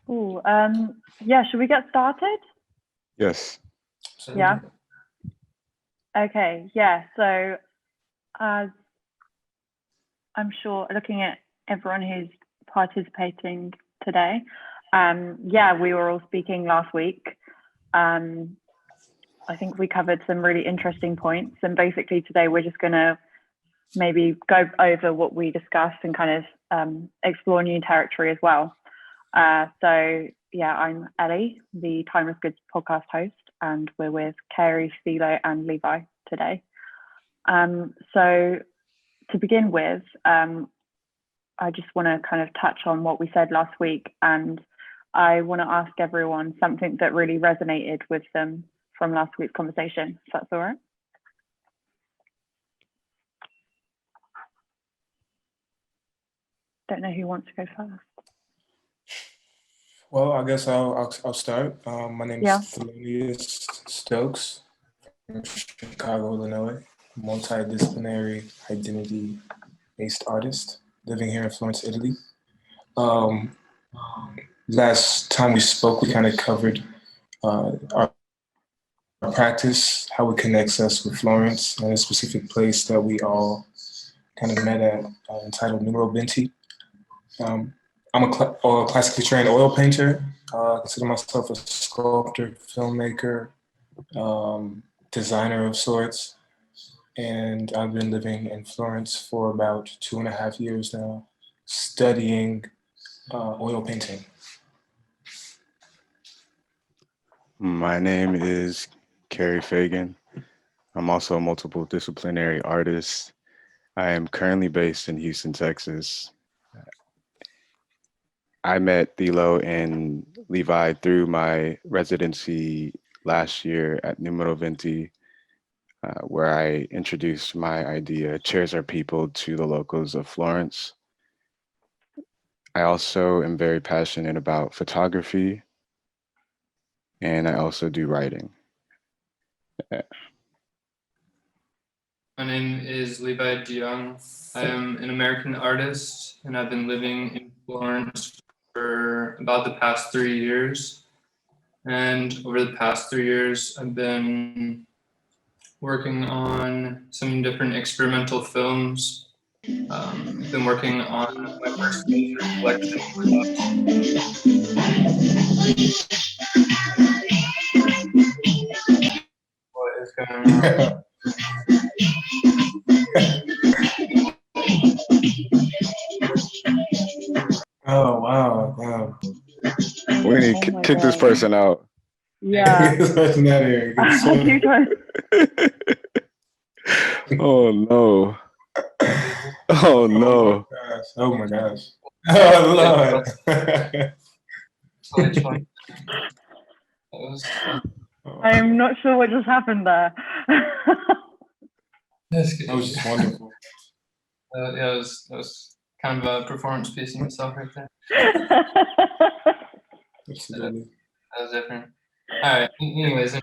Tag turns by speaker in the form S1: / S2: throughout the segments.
S1: Ooh, yeah, should we get started?
S2: Yes.
S1: Yeah. Okay, yeah, so as I'm sure looking at everyone who's participating today, yeah, we were all speaking last week. I think we covered some really interesting points, and basically today we're just going to maybe go over what we discussed and kind of explore new territory as well. So yeah, I'm Ellie, the Timeless Goods podcast host, and we're with Cary, Philo, and Levi today. So to begin with, I just want to kind of touch on what we said last week, and I want to ask everyone something that really resonated with them from last week's conversation, if that's all right. Don't know who wants to go first.
S3: Well, I guess I'll start. My name is Thelonious Stokes from Chicago, Illinois. Multidisciplinary identity-based artist living here in Florence, Italy. Last time we spoke, we kind of covered our practice, how it connects us with Florence, and a specific place that we all kind of met at entitled Numeroventi. I'm a classically trained oil painter. I consider myself a sculptor, filmmaker, designer of sorts. And I've been living in Florence for about 2.5 years now, studying oil painting.
S2: My name is Cary Fagan. I'm also a multiple disciplinary artist. I am currently based in Houston, Texas. I met Thelo and Levi through my residency last year at Numeroventi, where I introduced my idea, Chairs Are People, to the locals of Florence. I also am very passionate about photography, and I also do writing.
S4: My name is Levi Jong. I am an American artist, and I've been living in Florence for about the past 3 years. And over the past 3 years, I've been working on some different experimental films. I've been working on my first major collection. What is going on?
S3: Oh, wow.
S2: We need to kick this person out.
S1: Yeah.
S3: This person out here.
S2: Oh no. Oh no.
S3: Oh my gosh. Oh Lord.
S1: I'm not sure what just happened there.
S3: That was just wonderful.
S4: Yeah, that was kind of a performance piece in itself right there.
S3: Absolutely.
S4: That was different. All right. Anyways.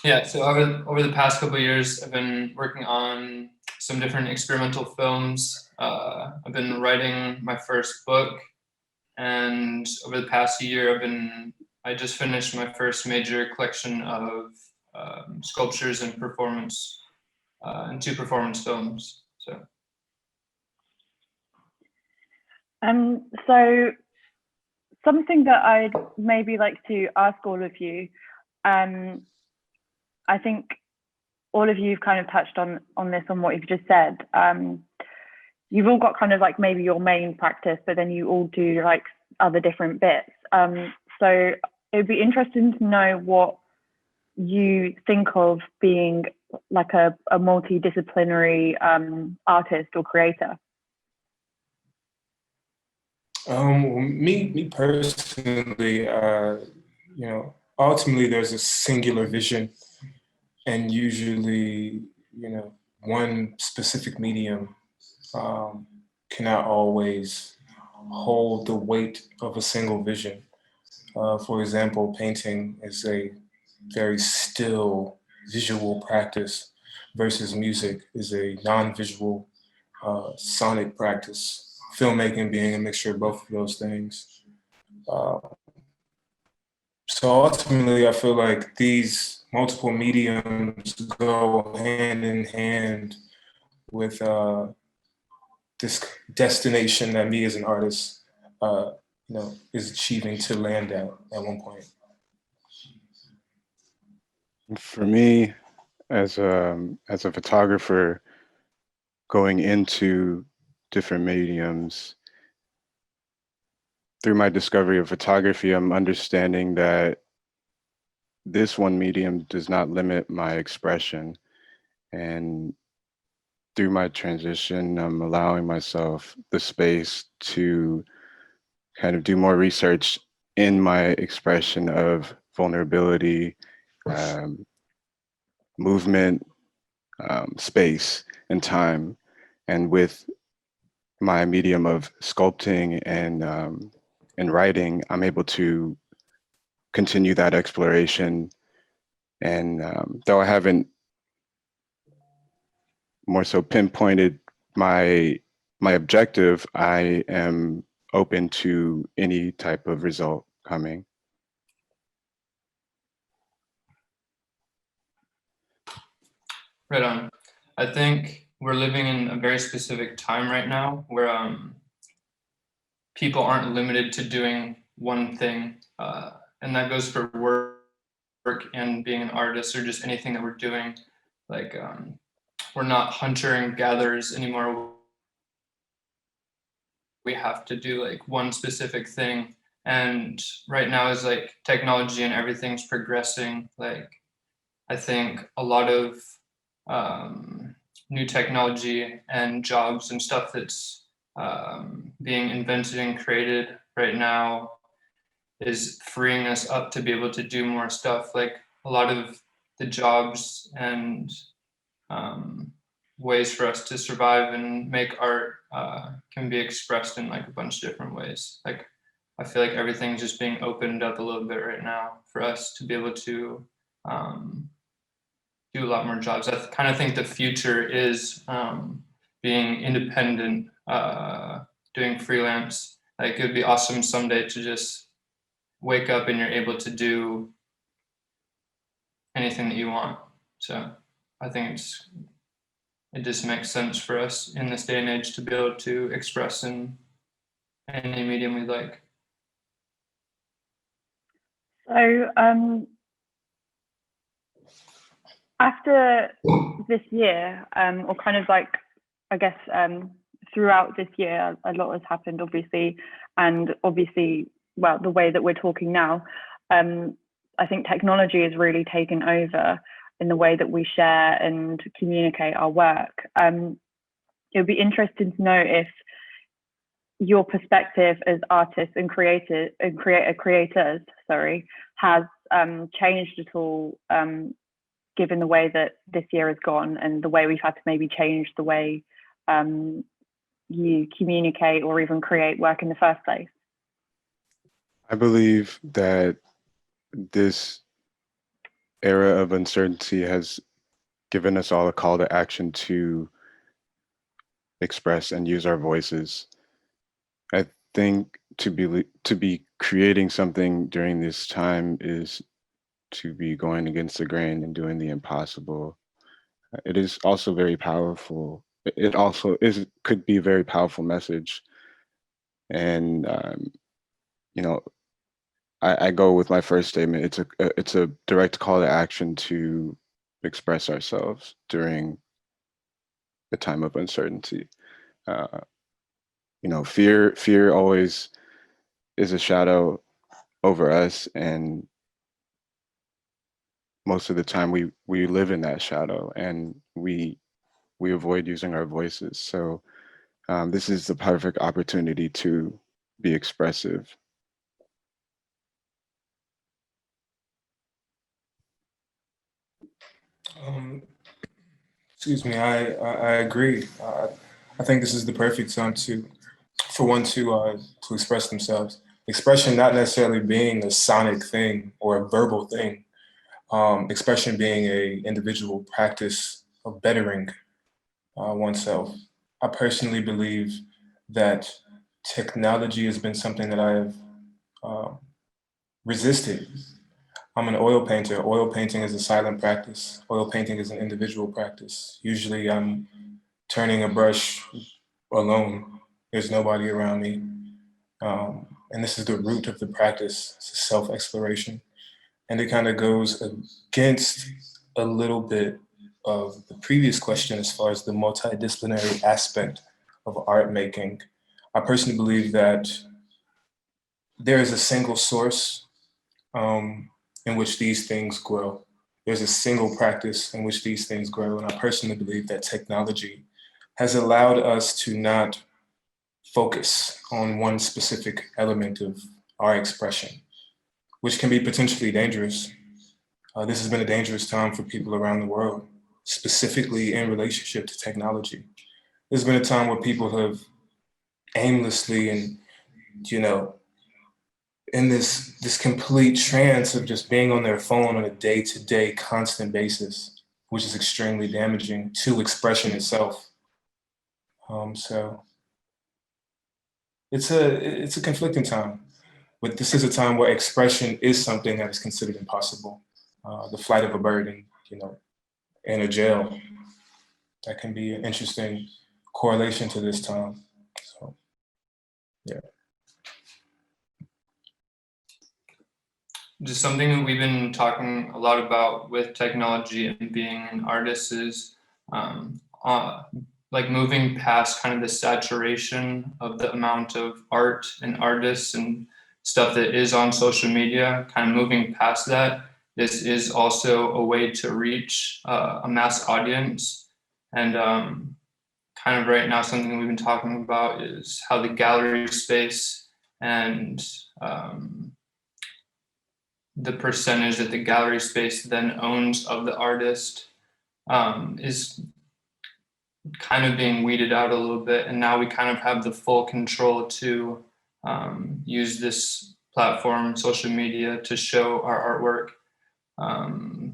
S4: Yeah. So over the past couple of years, I've been working on some different experimental films. I've been writing my first book, and over the past year, I just finished my first major collection of sculptures and performance, and 2 performance films.
S1: So something that I'd maybe like to ask all of you, I think all of you have kind of touched on this, on what you've just said. You've all got kind of like maybe your main practice, but then you all do like other different bits. So it'd be interesting to know what you think of being like a multidisciplinary artist or creator.
S3: Me personally, ultimately there's a singular vision, and usually, one specific medium cannot always hold the weight of a single vision. For example, painting is a very still visual practice versus music is a non-visual sonic practice. filmmaking being a mixture of both of those things. So ultimately, I feel like these multiple mediums go hand in hand with this destination that me as an artist, is achieving to land at one point.
S2: For me, as a photographer, going into different mediums, through my discovery of photography, I'm understanding that this one medium does not limit my expression. And through my transition, I'm allowing myself the space to kind of do more research in my expression of vulnerability, movement, space, and time. And with my medium of sculpting and writing, I'm able to continue that exploration. And though I haven't more so pinpointed my objective, I am open to any type of result coming.
S4: Right on. I think we're living in a very specific time right now where people aren't limited to doing one thing, and that goes for work and being an artist or just anything that we're doing. Like we're not hunter and gatherers anymore. We have to do like one specific thing, and right now is like technology and everything's progressing. Like I think a lot of new technology and jobs and stuff that's being invented and created right now is freeing us up to be able to do more stuff. Like a lot of the jobs and ways for us to survive and make art can be expressed in like a bunch of different ways. Like I feel like everything's just being opened up a little bit right now for us to be able to do a lot more jobs. I kind of think the future is being independent, doing freelance. Like it would be awesome someday to just wake up and you're able to do anything that you want. So I think it just makes sense for us in this day and age to be able to express in any medium we like.
S1: So after this year, or kind of like, I guess, throughout this year, a lot has happened, obviously, and obviously, well, the way that we're talking now, I think technology has really taken over in the way that we share and communicate our work. It would be interesting to know if your perspective as artists and creators, has changed at all, given the way that this year has gone and the way we've had to maybe change the way you communicate or even create work in the first place.
S2: I believe that this era of uncertainty has given us all a call to action to express and use our voices. I think to be creating something during this time is to be going against the grain and doing the impossible. It is also very powerful. It also could be a very powerful message. And I go with my first statement. It's a direct call to action to express ourselves during the time of uncertainty. Fear always is a shadow over us, and most of the time we live in that shadow, and we avoid using our voices. So this is the perfect opportunity to be expressive.
S3: Excuse me, I agree. I think this is the perfect time for one to express themselves. Expression not necessarily being a sonic thing or a verbal thing. Expression being a individual practice of bettering oneself. I personally believe that technology has been something that I've resisted. I'm an oil painter. Oil painting is a silent practice. Oil painting is an individual practice. Usually I'm turning a brush alone. There's nobody around me. And this is the root of the practice. It's self-exploration. And it kind of goes against a little bit of the previous question as far as the multidisciplinary aspect of art making. I personally believe that there is a single source in which these things grow. There's a single practice in which these things grow. And I personally believe that technology has allowed us to not focus on one specific element of our expression, which can be potentially dangerous. This has been a dangerous time for people around the world, specifically in relationship to technology. There's been a time where people have aimlessly and, in this complete trance of just being on their phone on a day-to-day constant basis, which is extremely damaging to expression itself. So it's a conflicting time, but this is a time where expression is something that is considered impossible. The flight of a bird in a jail, that can be an interesting correlation to this time. So, yeah.
S4: Just something that we've been talking a lot about with technology and being an artist is like moving past kind of the saturation of the amount of art and artists and stuff that is on social media, kind of moving past that. This is also a way to reach a mass audience. And kind of right now, something we've been talking about is how the gallery space and the percentage that the gallery space then owns of the artist is kind of being weeded out a little bit. And now we kind of have the full control to use this platform, social media, to show our artwork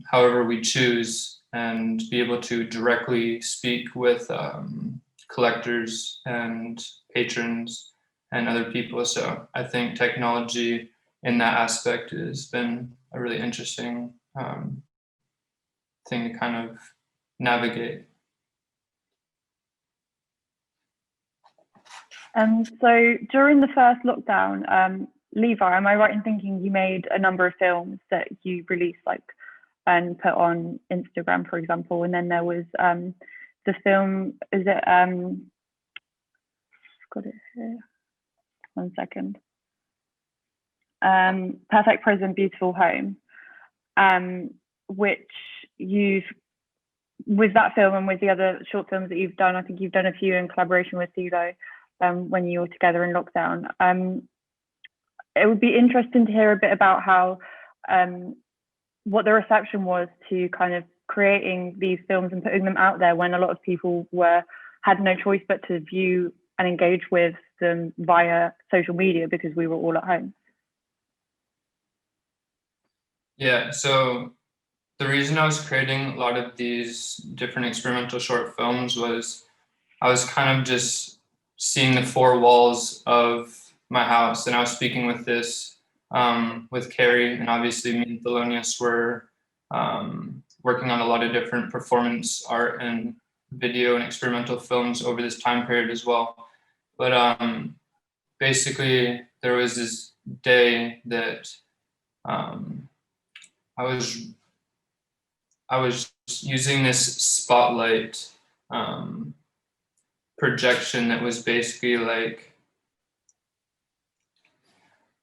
S4: however we choose and be able to directly speak with collectors and patrons and other people. So I think technology in that aspect has been a really interesting thing to kind of navigate.
S1: So during the first lockdown, Levi, am I right in thinking you made a number of films that you released and put on Instagram, for example? And then there was the film, is it, I've got it here, 1 second. Perfect Prison, Beautiful Home, which with that film and with the other short films that you've done, I think you've done a few in collaboration with Thilo when you were together in lockdown. It would be interesting to hear a bit about how, what the reception was to kind of creating these films and putting them out there when a lot of people had no choice but to view and engage with them via social media because we were all at home.
S4: Yeah, so the reason I was creating a lot of these different experimental short films was I was kind of just seeing the four walls of my house, and I was speaking with this with Cary, and obviously me and Thelonious were working on a lot of different performance art and video and experimental films over this time period as well. But basically there was this day that I was using this spotlight projection that was basically like,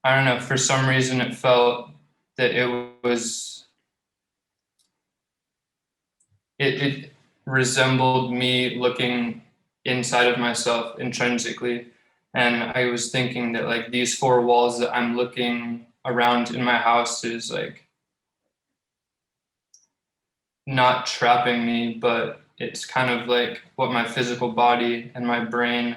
S4: I don't know, for some reason it felt that it resembled me looking inside of myself intrinsically. And I was thinking that like these four walls that I'm looking around in my house is like not trapping me, but it's kind of like what my physical body and my brain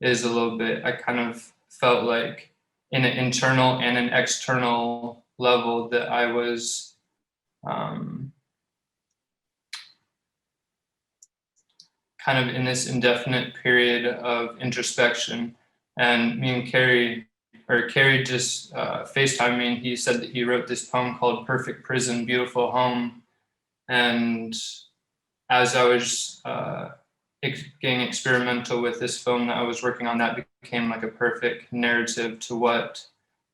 S4: is a little bit. I kind of felt like in an internal and an external level that I was kind of in this indefinite period of introspection. And me and Cary just FaceTimed me, and he said that he wrote this poem called Perfect Prison, Beautiful Home. And as I was getting experimental with this film that I was working on, that became like a perfect narrative to what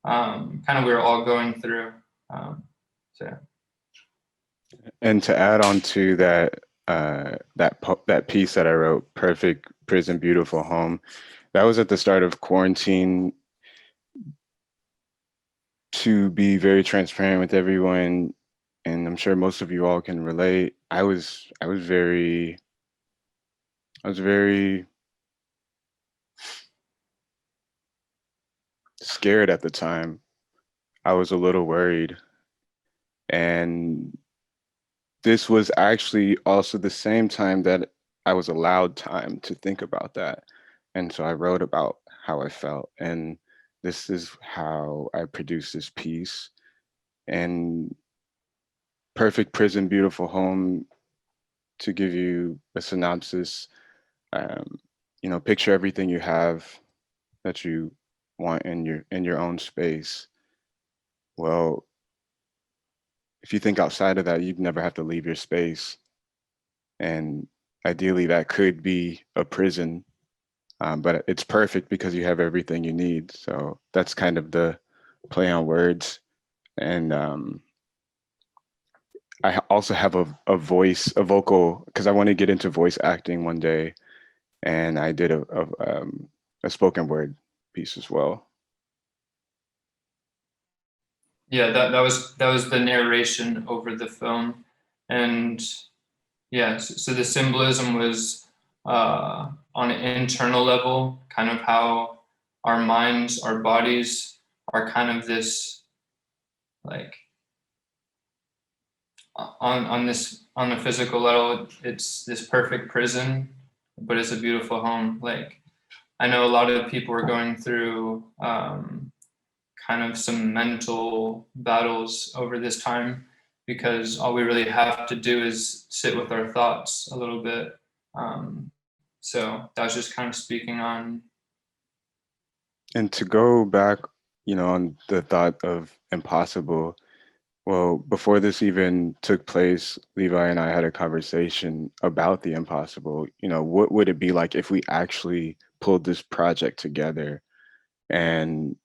S4: kind of we were all going through. So.
S2: And to add on to that, that piece that I wrote, Perfect Prison, Beautiful Home, that was at the start of quarantine. To be very transparent with everyone, and I'm sure most of you all can relate, I was very scared at the time. I was a little worried. And this was actually also the same time that I was allowed time to think about that. And so I wrote about how I felt. And this is how I produced this piece. And Perfect Prison, Beautiful Home, to give you a synopsis, picture everything you have that you want in your own space. Well, if you think outside of that, you'd never have to leave your space. And ideally that could be a prison, but it's perfect because you have everything you need. So that's kind of the play on words. And I also have a vocal, because I want to get into voice acting one day. And I did a spoken word piece as well.
S4: Yeah, that was the narration over the film. And yeah, so the symbolism was on an internal level, kind of how our minds, our bodies are kind of this, like, on the physical level, it's this perfect prison, but it's a beautiful home. Like, I know a lot of people are going through kind of some mental battles over this time, because all we really have to do is sit with our thoughts a little bit. So that was just kind of speaking on.
S2: And to go back, on the thought of impossible, well, before this even took place, Levi and I had a conversation about the impossible. What would it be like if we actually pulled this project together? And,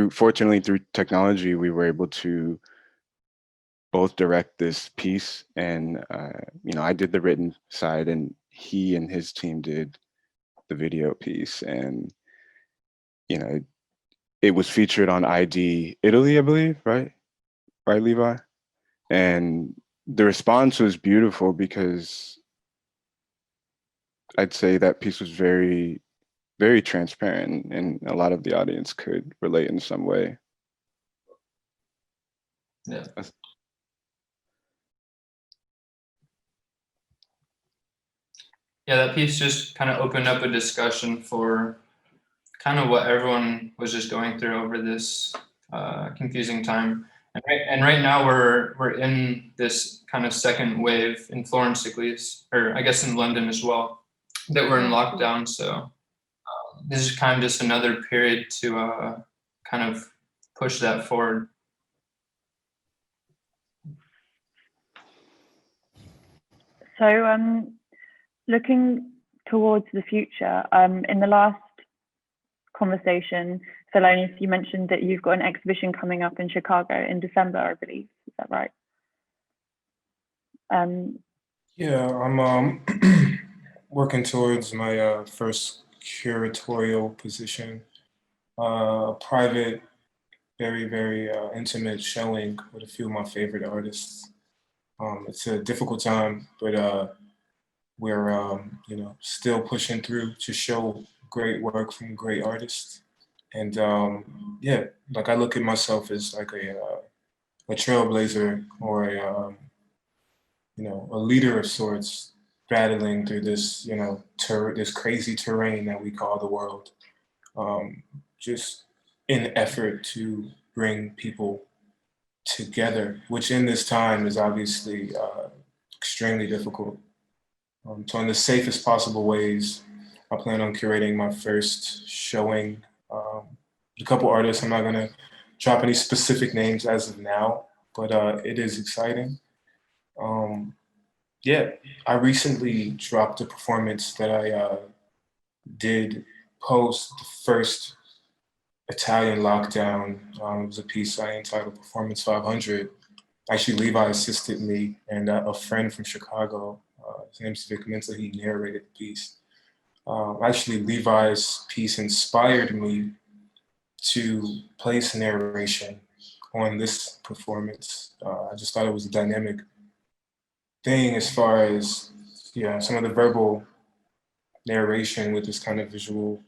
S2: fortunately through technology, we were able to both direct this piece. And, I did the written side, and he and his team did the video piece. And, it was featured on ID Italy, I believe, right? Right, Levi? And the response was beautiful, because I'd say that piece was very, very transparent, and a lot of the audience could relate in some way.
S4: Yeah. Yeah, that piece just kind of opened up a discussion for kind of what everyone was just going through over this confusing time. And right now we're in this kind of second wave in Florence, at least, or I guess in London as well, that we're in lockdown. So this is kind of just another period to kind of push that forward.
S1: So looking towards the future, in the last conversation, Thelonious, you mentioned that you've got an exhibition coming up in Chicago in December, I believe. Is that right?
S3: Yeah, I'm working towards my first curatorial position, private, very, very intimate showing with a few of my favorite artists. It's a difficult time, but we're still pushing through to show great work from great artists. And yeah, like I look at myself as like a trailblazer, or a leader of sorts, battling through this this crazy terrain that we call the world, just in effort to bring people together, which in this time is obviously extremely difficult. So in the safest possible ways, I plan on curating my first showing. A couple artists, I'm not gonna drop any specific names as of now, but it is exciting. Yeah, I recently dropped a performance that I did post the first Italian lockdown. It was a piece I entitled Performance 500. Actually, Levi assisted me, and a friend from Chicago, his name's Vic Minta, he narrated the piece. Actually, Levi's piece inspired me to place narration on this performance. I just thought it was a dynamic thing as far as some of the verbal narration with this kind of visual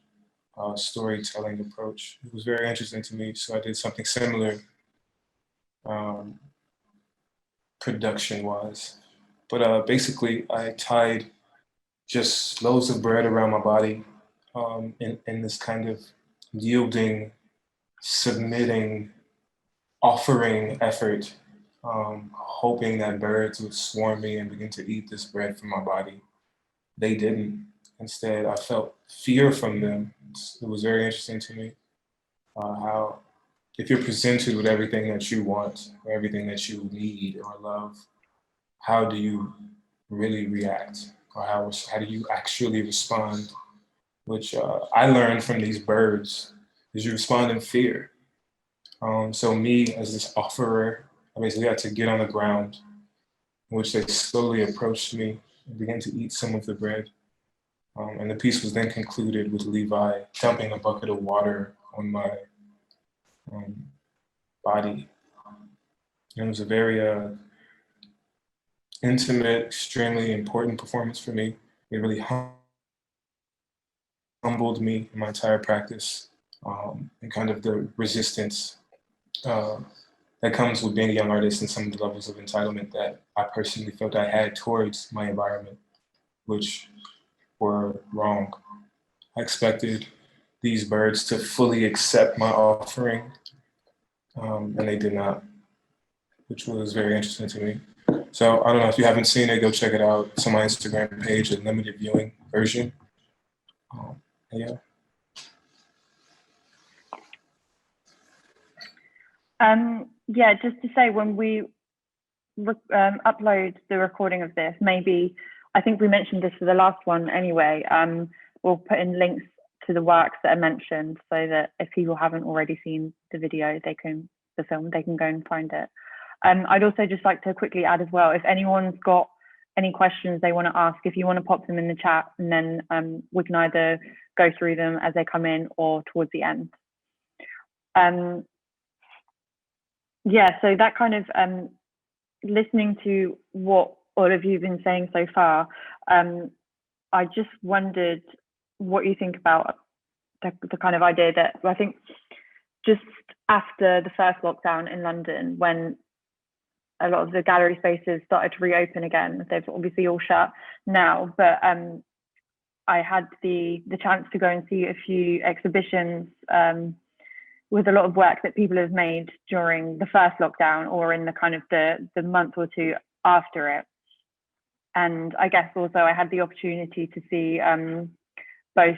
S3: storytelling approach. It was very interesting to me, so I did something similar production-wise. But basically, I tied just loaves of bread around my body in this kind of yielding, submitting, offering effort, hoping that birds would swarm me and begin to eat this bread from my body. They didn't. Instead, I felt fear from them. It was very interesting to me how if you're presented with everything that you want or everything that you need or love, how do you really react? Or how do you actually respond? Which I learned from these birds is you respond in fear. So me as this offerer, I basically had to get on the ground, in which they slowly approached me and began to eat some of the bread. And the piece was then concluded with Levi dumping a bucket of water on my body. And it was a very intimate, extremely important performance for me. It really humbled me in my entire practice, and kind of the resistance that comes with being a young artist and some of the levels of entitlement that I personally felt I had towards my environment, which were wrong. I expected these birds to fully accept my offering, and they did not, which was very interesting to me. So I don't know if you haven't seen it, go check it out. It's on my Instagram page, a limited viewing version. Yeah.
S1: Yeah, just to say, when we upload the recording of this, maybe, I think we mentioned this for the last one anyway, we'll put in links to the works that are mentioned so that if people haven't already seen the video, the film, they can go and find it. I'd also just like to quickly add as well, if anyone's got any questions they want to ask, if you want to pop them in the chat, and then we can either go through them as they come in or towards the end. Yeah, so that kind of listening to what all of you have been saying so far, I just wondered what you think about the kind of idea that, I think just after the first lockdown in London, when a lot of the gallery spaces started to reopen again, they've obviously all shut now, but I had the chance to go and see a few exhibitions with a lot of work that people have made during the first lockdown or in the kind of the month or two after it. And I guess also I had the opportunity to see both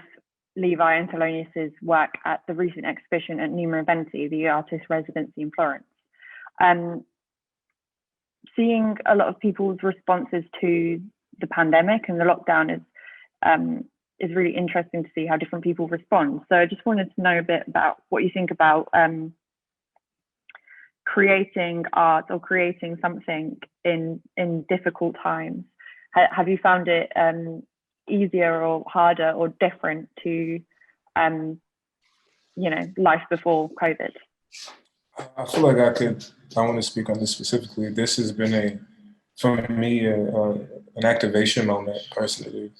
S1: Levi and Thelonious's work at the recent exhibition at Numeroventi, the artist residency in Florence. Seeing a lot of people's responses to the pandemic and the lockdown is really interesting to see how different people respond. So I just wanted to know a bit about what you think about creating art or creating something in difficult times. Have you found it easier or harder or different to life before COVID?
S3: I feel like I want to speak on this specifically. This has been for me, an activation moment personally.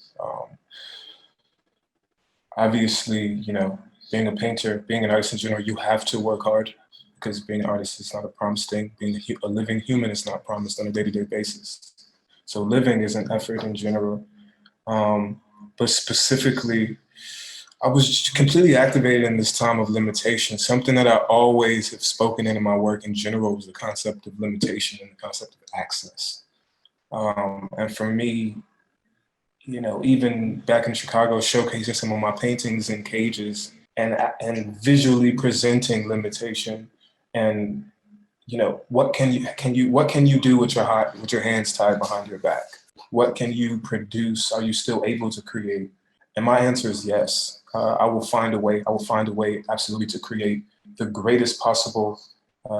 S3: Obviously, being a painter, being an artist in general, you have to work hard because being an artist is not a promised thing. Being a living human is not promised on a day-to-day basis. So living is an effort in general. But specifically, I was completely activated in this time of limitation. Something that I always have spoken in my work in general was the concept of limitation and the concept of access. And for me, you know, even back in Chicago, showcasing some of my paintings in cages and visually presenting limitation and, you know, what can you do with your hands tied behind your back? What can you produce? Are you still able to create? And my answer is yes. I will find a way. I will find a way absolutely to create the greatest possible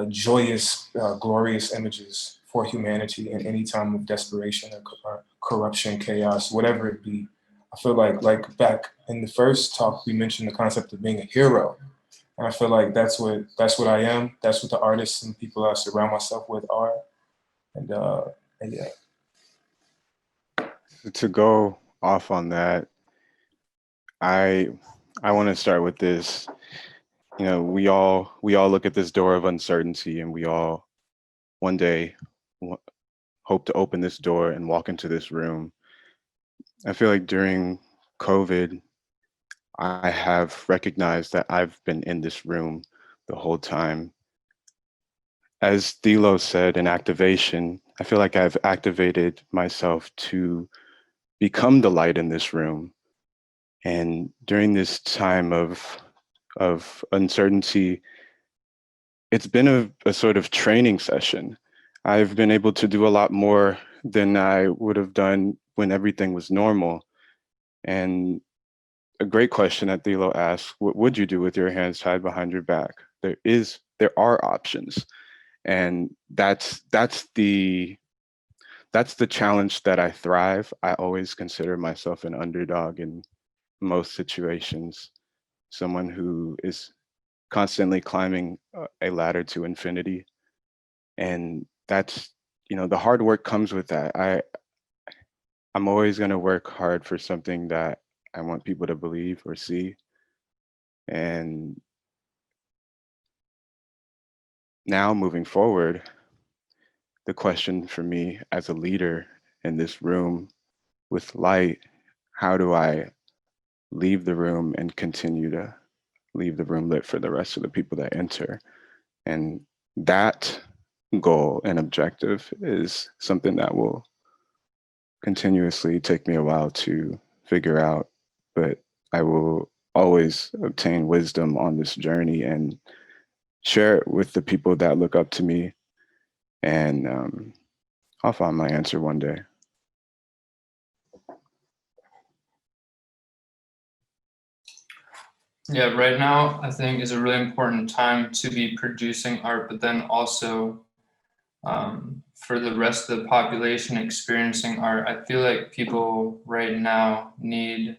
S3: joyous, glorious images for humanity in any time of desperation or corruption, chaos, whatever it be. I feel like back in the first talk, we mentioned the concept of being a hero. And I feel like that's what I am. That's what the artists and people I surround myself with are. And yeah.
S2: To go off on that, I want to start with this. You know, we all look at this door of uncertainty, and we all one day hope to open this door and walk into this room. I feel like during COVID, I have recognized that I've been in this room the whole time. As Thelo said in activation, I feel like I've activated myself to become the light in this room. And during this time of uncertainty, it's been a sort of training session. I've been able to do a lot more than I would have done when everything was normal. And a great question that Thelo asked, what would you do with your hands tied behind your back? There are options. And that's the challenge that I thrive. I always consider myself an underdog in most situations, someone who is constantly climbing a ladder to infinity. And that's, you know, the hard work comes with that. I'm always going to work hard for something that I want people to believe or see. And now moving forward, the question for me as a leader in this room with light, how do I leave the room and continue to leave the room lit for the rest of the people that enter? And that goal and objective is something that will continuously take me a while to figure out, but I will always obtain wisdom on this journey and share it with the people that look up to me. And I'll find my answer one day.
S4: Yeah, right now I think is a really important time to be producing art, but then also for the rest of the population experiencing art. I feel like people right now need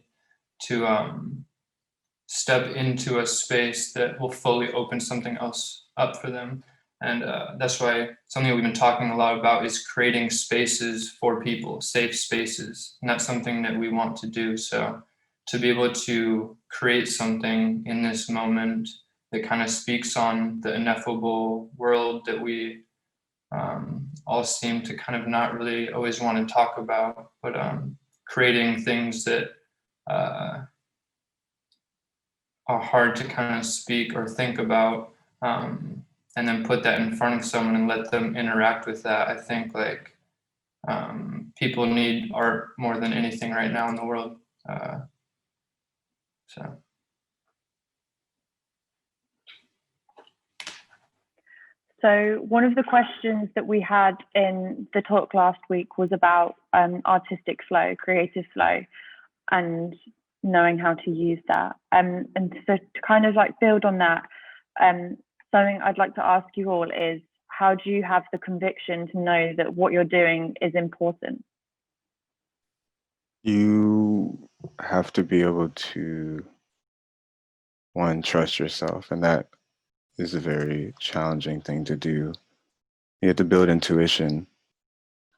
S4: to step into a space that will fully open something else up for them. And that's why something we've been talking a lot about is creating spaces for people, safe spaces. And that's something that we want to do. So to be able to create something in this moment that kind of speaks on the ineffable world that we all seem to kind of not really always want to talk about, but creating things that are hard to kind of speak or think about, and then put that in front of someone and let them interact with that. I think like people need art more than anything right now in the world. So.
S1: So one of the questions that we had in the talk last week was about artistic flow, creative flow, and knowing how to use that. And so to kind of like build on that, something I'd like to ask you all is, how do you have the conviction to know that what you're doing is important?
S2: You have to be able to, one, trust yourself, and that is a very challenging thing to do. You have to build intuition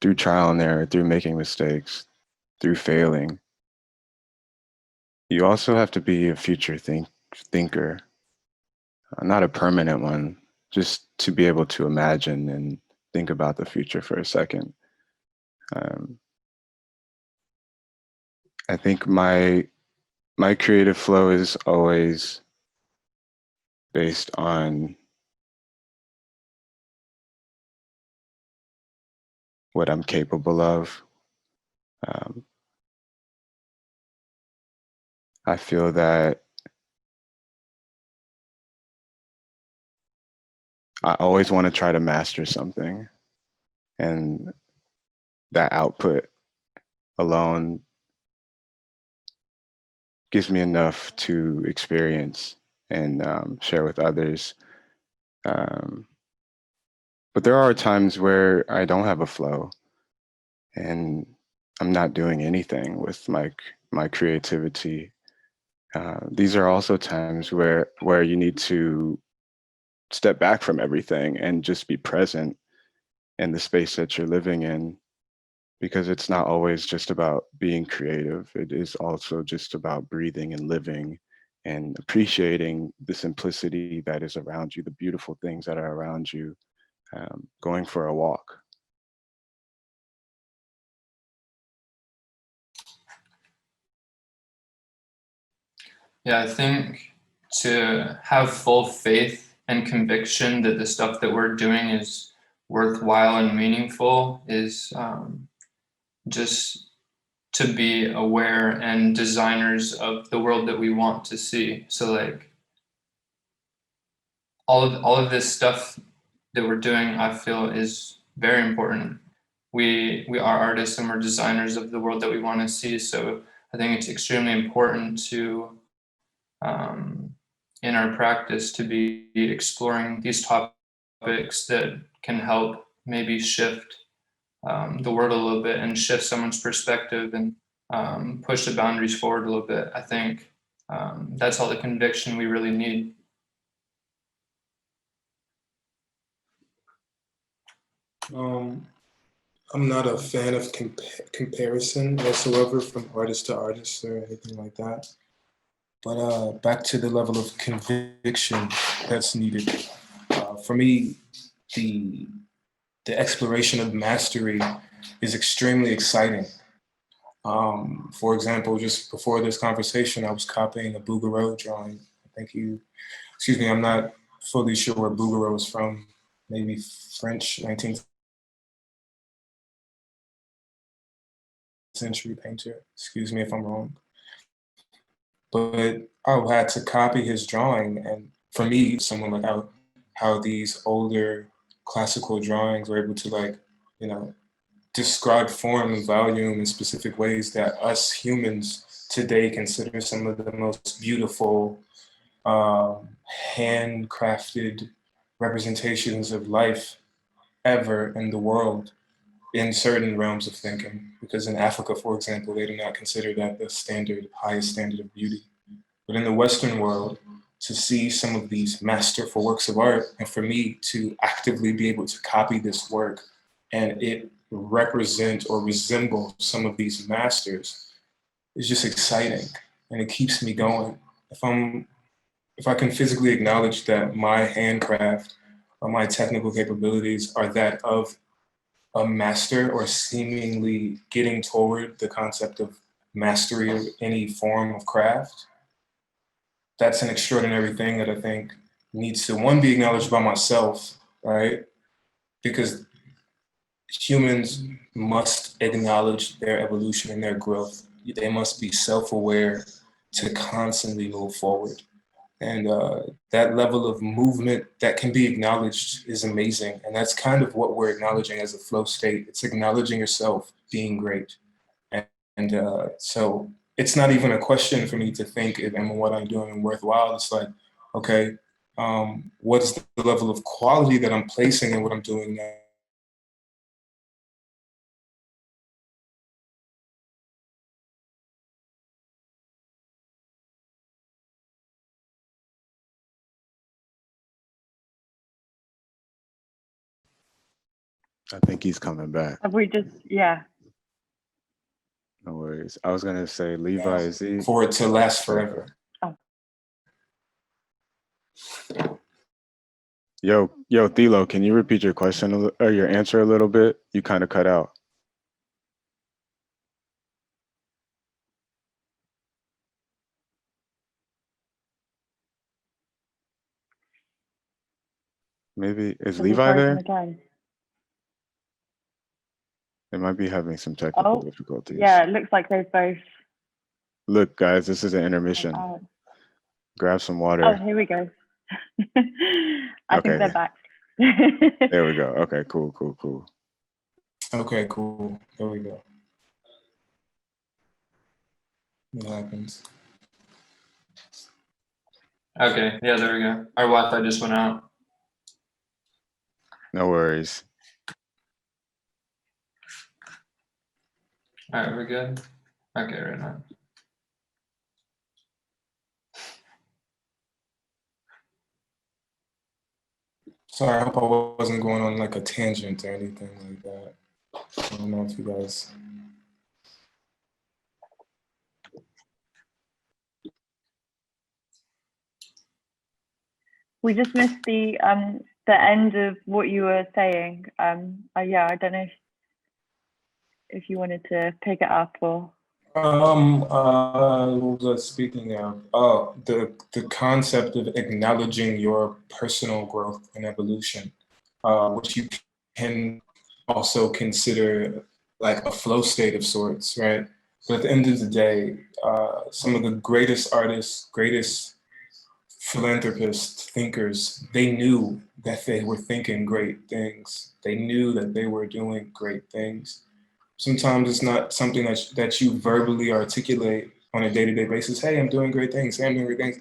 S2: through trial and error, through making mistakes, through failing. You also have to be a future thinker, not a permanent one, just to be able to imagine and think about the future for a second. I think my creative flow is always based on what I'm capable of. I feel that I always want to try to master something, and that output alone gives me enough to experience and share with others. Um, but there are times where I don't have a flow and I'm not doing anything with my creativity. These are also times where you need to step back from everything and just be present in the space that you're living in, because it's not always just about being creative. It is also just about breathing and living and appreciating the simplicity that is around you, the beautiful things that are around you, going for a walk.
S4: Yeah, I think to have full faith and conviction that the stuff that we're doing is worthwhile and meaningful is just to be aware and designers of the world that we want to see. So like all of this stuff that we're doing, I feel, is very important. We are artists and we're designers of the world that we want to see. So I think it's extremely important to in our practice to be exploring these topics that can help maybe shift the world a little bit and shift someone's perspective and push the boundaries forward a little bit. I think that's all the conviction we really need.
S3: I'm not a fan of comparison whatsoever from artist to artist or anything like that. But back to the level of conviction that's needed. For me, the exploration of mastery is extremely exciting. For example, just before this conversation, I was copying a Bouguereau drawing. Excuse me, I'm not fully sure where Bouguereau is from, maybe French 19th century painter. Excuse me if I'm wrong. But I had to copy his drawing, and for me, someone like how these older classical drawings were able to, like, you know, describe form and volume in specific ways that us humans today consider some of the most beautiful handcrafted representations of life ever in the world, in certain realms of thinking. Because in Africa, for example, they do not consider that the highest standard of beauty. But in the Western world, to see some of these masterful works of art, and for me to actively be able to copy this work and it represent or resemble some of these masters, is just exciting, and it keeps me going. If I can physically acknowledge that my handcraft or my technical capabilities are that of a master, or seemingly getting toward the concept of mastery of any form of craft, that's an extraordinary thing that I think needs to, one, be acknowledged by myself, right? Because humans must acknowledge their evolution and their growth. They must be self-aware to constantly move forward. And that level of movement that can be acknowledged is amazing. And that's kind of what we're acknowledging as a flow state. It's acknowledging yourself being great. And so it's not even a question for me to think if what I'm doing worthwhile. It's like, okay, what's the level of quality that I'm placing in what I'm doing now?
S2: I think he's coming back.
S1: Have we just, yeah.
S2: No worries. I was gonna say, Levi, is he?
S3: For it to last forever.
S1: Oh.
S2: Yo, Thelo, can you repeat your question or your answer a little bit? You kind of cut out. Maybe is
S1: Has he
S2: Levi
S1: frozen
S2: there?
S1: again?
S2: They might be having some technical difficulties.
S1: Yeah, it looks like they've both
S2: Look, guys, this is an intermission. Grab some water.
S1: Oh, here we go. I think they're back.
S2: There we go. Okay, cool.
S3: Okay, cool. There we go. What happens?
S4: Okay, yeah, there we go. Our Wi-Fi just went out.
S2: No worries.
S4: All right, we're good? Okay, right now.
S3: Sorry, I hope I wasn't going on like a tangent or anything like that. I don't know if you guys.
S1: We just missed the end of what you were saying. Yeah, I don't know if you wanted to pick it up or.
S3: What was I speaking of? Oh, the concept of acknowledging your personal growth and evolution, which you can also consider like a flow state of sorts, right? But at the end of the day, some of the greatest artists, greatest philanthropists, thinkers, they knew that they were thinking great things. They knew that they were doing great things. Sometimes it's not something that you verbally articulate on a day-to-day basis. Hey, I'm doing great things. Hey, I'm doing great things.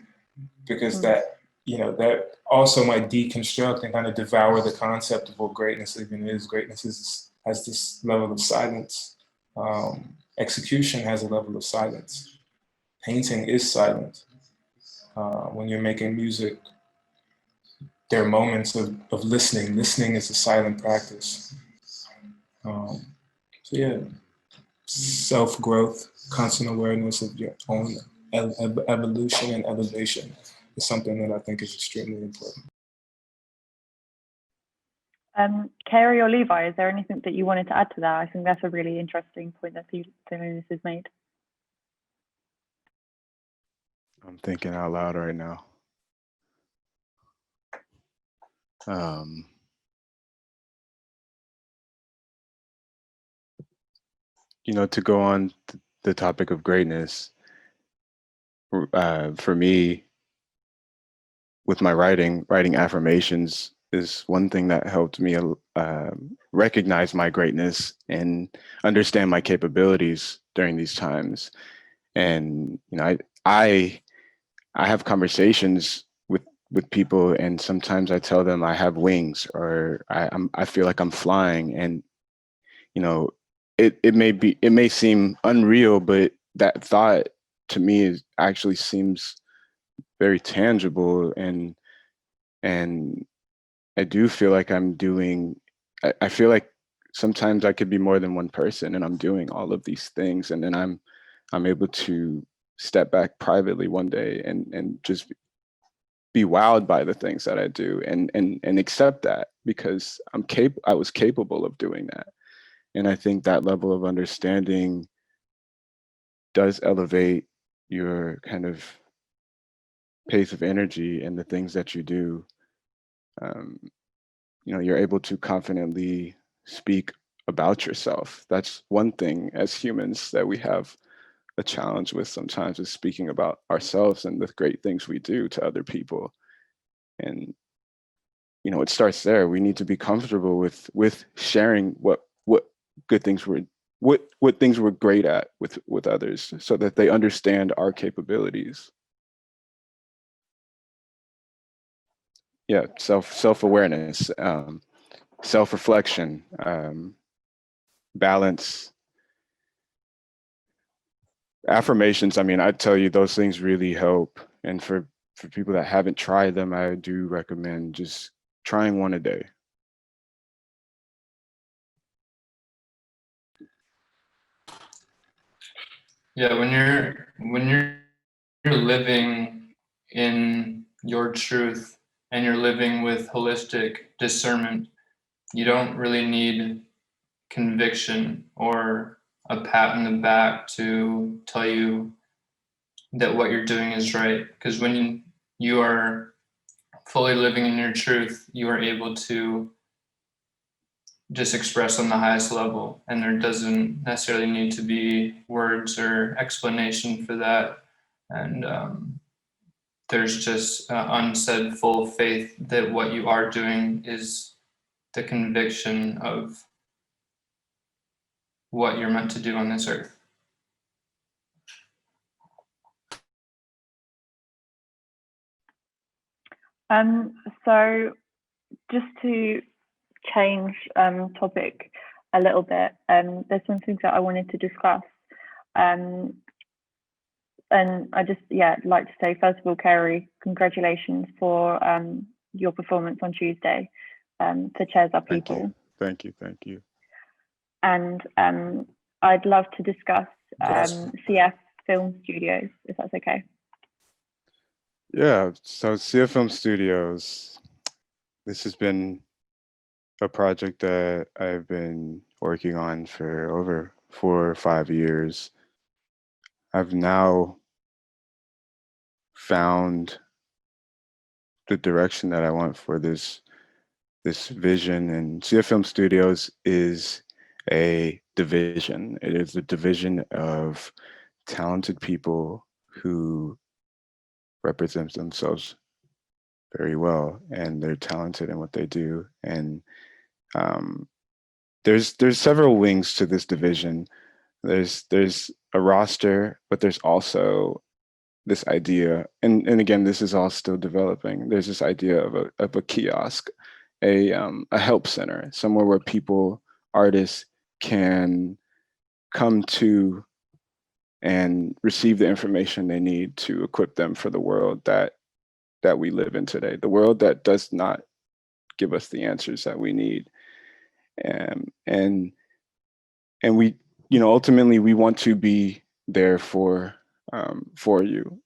S3: Because that, that also might deconstruct and kind of devour the concept of what greatness even is. Greatness has this level of silence. Execution has a level of silence. Painting is silent. When you're making music, there are moments of listening. Listening is a silent practice. So yeah, self-growth, constant awareness of your own evolution and elevation is something that I think is extremely important.
S1: Cary or Levi, is there anything that you wanted to add to that? I think that's a really interesting point that Thelonious has made.
S2: I'm thinking out loud right now. To go on the topic of greatness, for me, with my writing affirmations is one thing that helped me recognize my greatness and understand my capabilities during these times. And I have conversations with people, and sometimes I tell them I have wings, or I feel like I'm flying, and it may seem unreal, but that thought to me actually seems very tangible, and I do feel like I feel like sometimes I could be more than one person, and I'm doing all of these things, and then I'm able to step back privately one day and just be wowed by the things that I do, and accept that, because I was capable of doing that. And I think that level of understanding does elevate your kind of pace of energy and the things that you do. You're able to confidently speak about yourself. That's one thing as humans that we have a challenge with sometimes, is speaking about ourselves and the great things we do to other people. And it starts there. We need to be comfortable with sharing what good things what things we're great at with others, so that they understand our capabilities. Yeah, self-awareness, self-reflection, balance, affirmations. I mean, I tell you, those things really help. And for people that haven't tried them, I do recommend just trying one a day.
S4: Yeah, when you're living in your truth and you're living with holistic discernment, you don't really need conviction or a pat in the back to tell you that what you're doing is right. Because when you are fully living in your truth, you are able to just expressed on the highest level, and there doesn't necessarily need to be words or explanation for that. And there's just unsaid full faith that what you are doing is the conviction of what you're meant to do on this earth.
S1: So just to change topic a little bit, there's some things that I wanted to discuss. And I just, like to say, first of all, Cary, congratulations for your performance on Tuesday for Chairs Are People.
S2: Thank you.
S1: And I'd love to discuss CF Film Studios, if that's okay.
S2: Yeah, so CF Film Studios, this has been a project that I've been working on for over 4 or 5 years. I've now found the direction that I want for this vision, and CF Film Studios is a division. It is a division of talented people who represent themselves very well, and they're talented in what they do. And there's several wings to this division. There's a roster, but there's also this idea, and again, this is all still developing. There's this idea of a kiosk, a help center, somewhere where people, artists, can come to and receive the information they need to equip them for the world that we live in today, the world that does not give us the answers that we need. And we, ultimately we want to be there for you.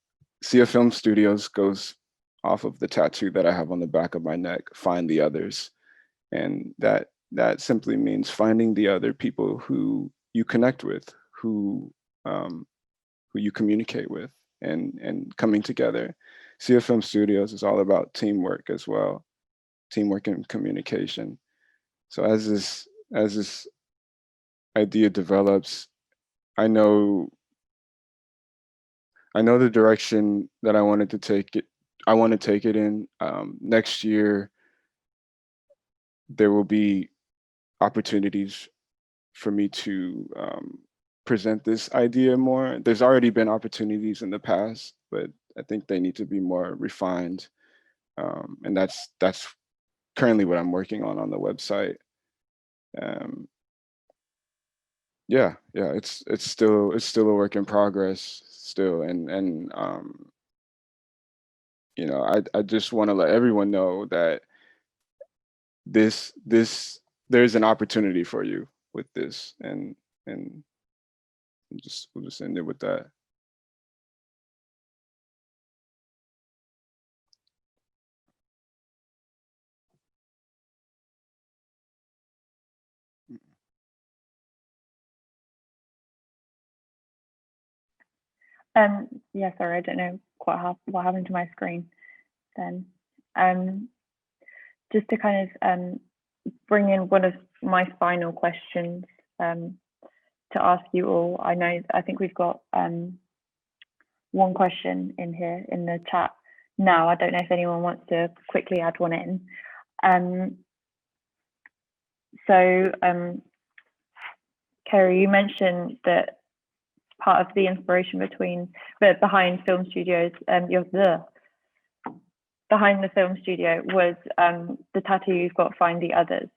S2: CF Film Studios goes off of the tattoo that I have on the back of my neck, find the others. And that simply means finding the other people who you connect with, who you communicate with, and coming together. CF Film Studios is all about teamwork as well, teamwork and communication. So as this idea develops, I know the direction that I want to take it in. Next year, there will be opportunities for me to present this idea more. There's already been opportunities in the past, but I think they need to be more refined. And that's currently what I'm working on the website. It's still a work in progress still, and I just want to let everyone know that this there's an opportunity for you with this, and we'll just end it with that.
S1: Sorry, I don't know what happened to my screen then. Just to kind of bring in one of my final questions to ask you all. I think we've got one question in here in the chat now. I don't know if anyone wants to quickly add one in. Cary, you mentioned that part of the inspiration behind film studios, behind the film studio was the tattoo you've got, find the others.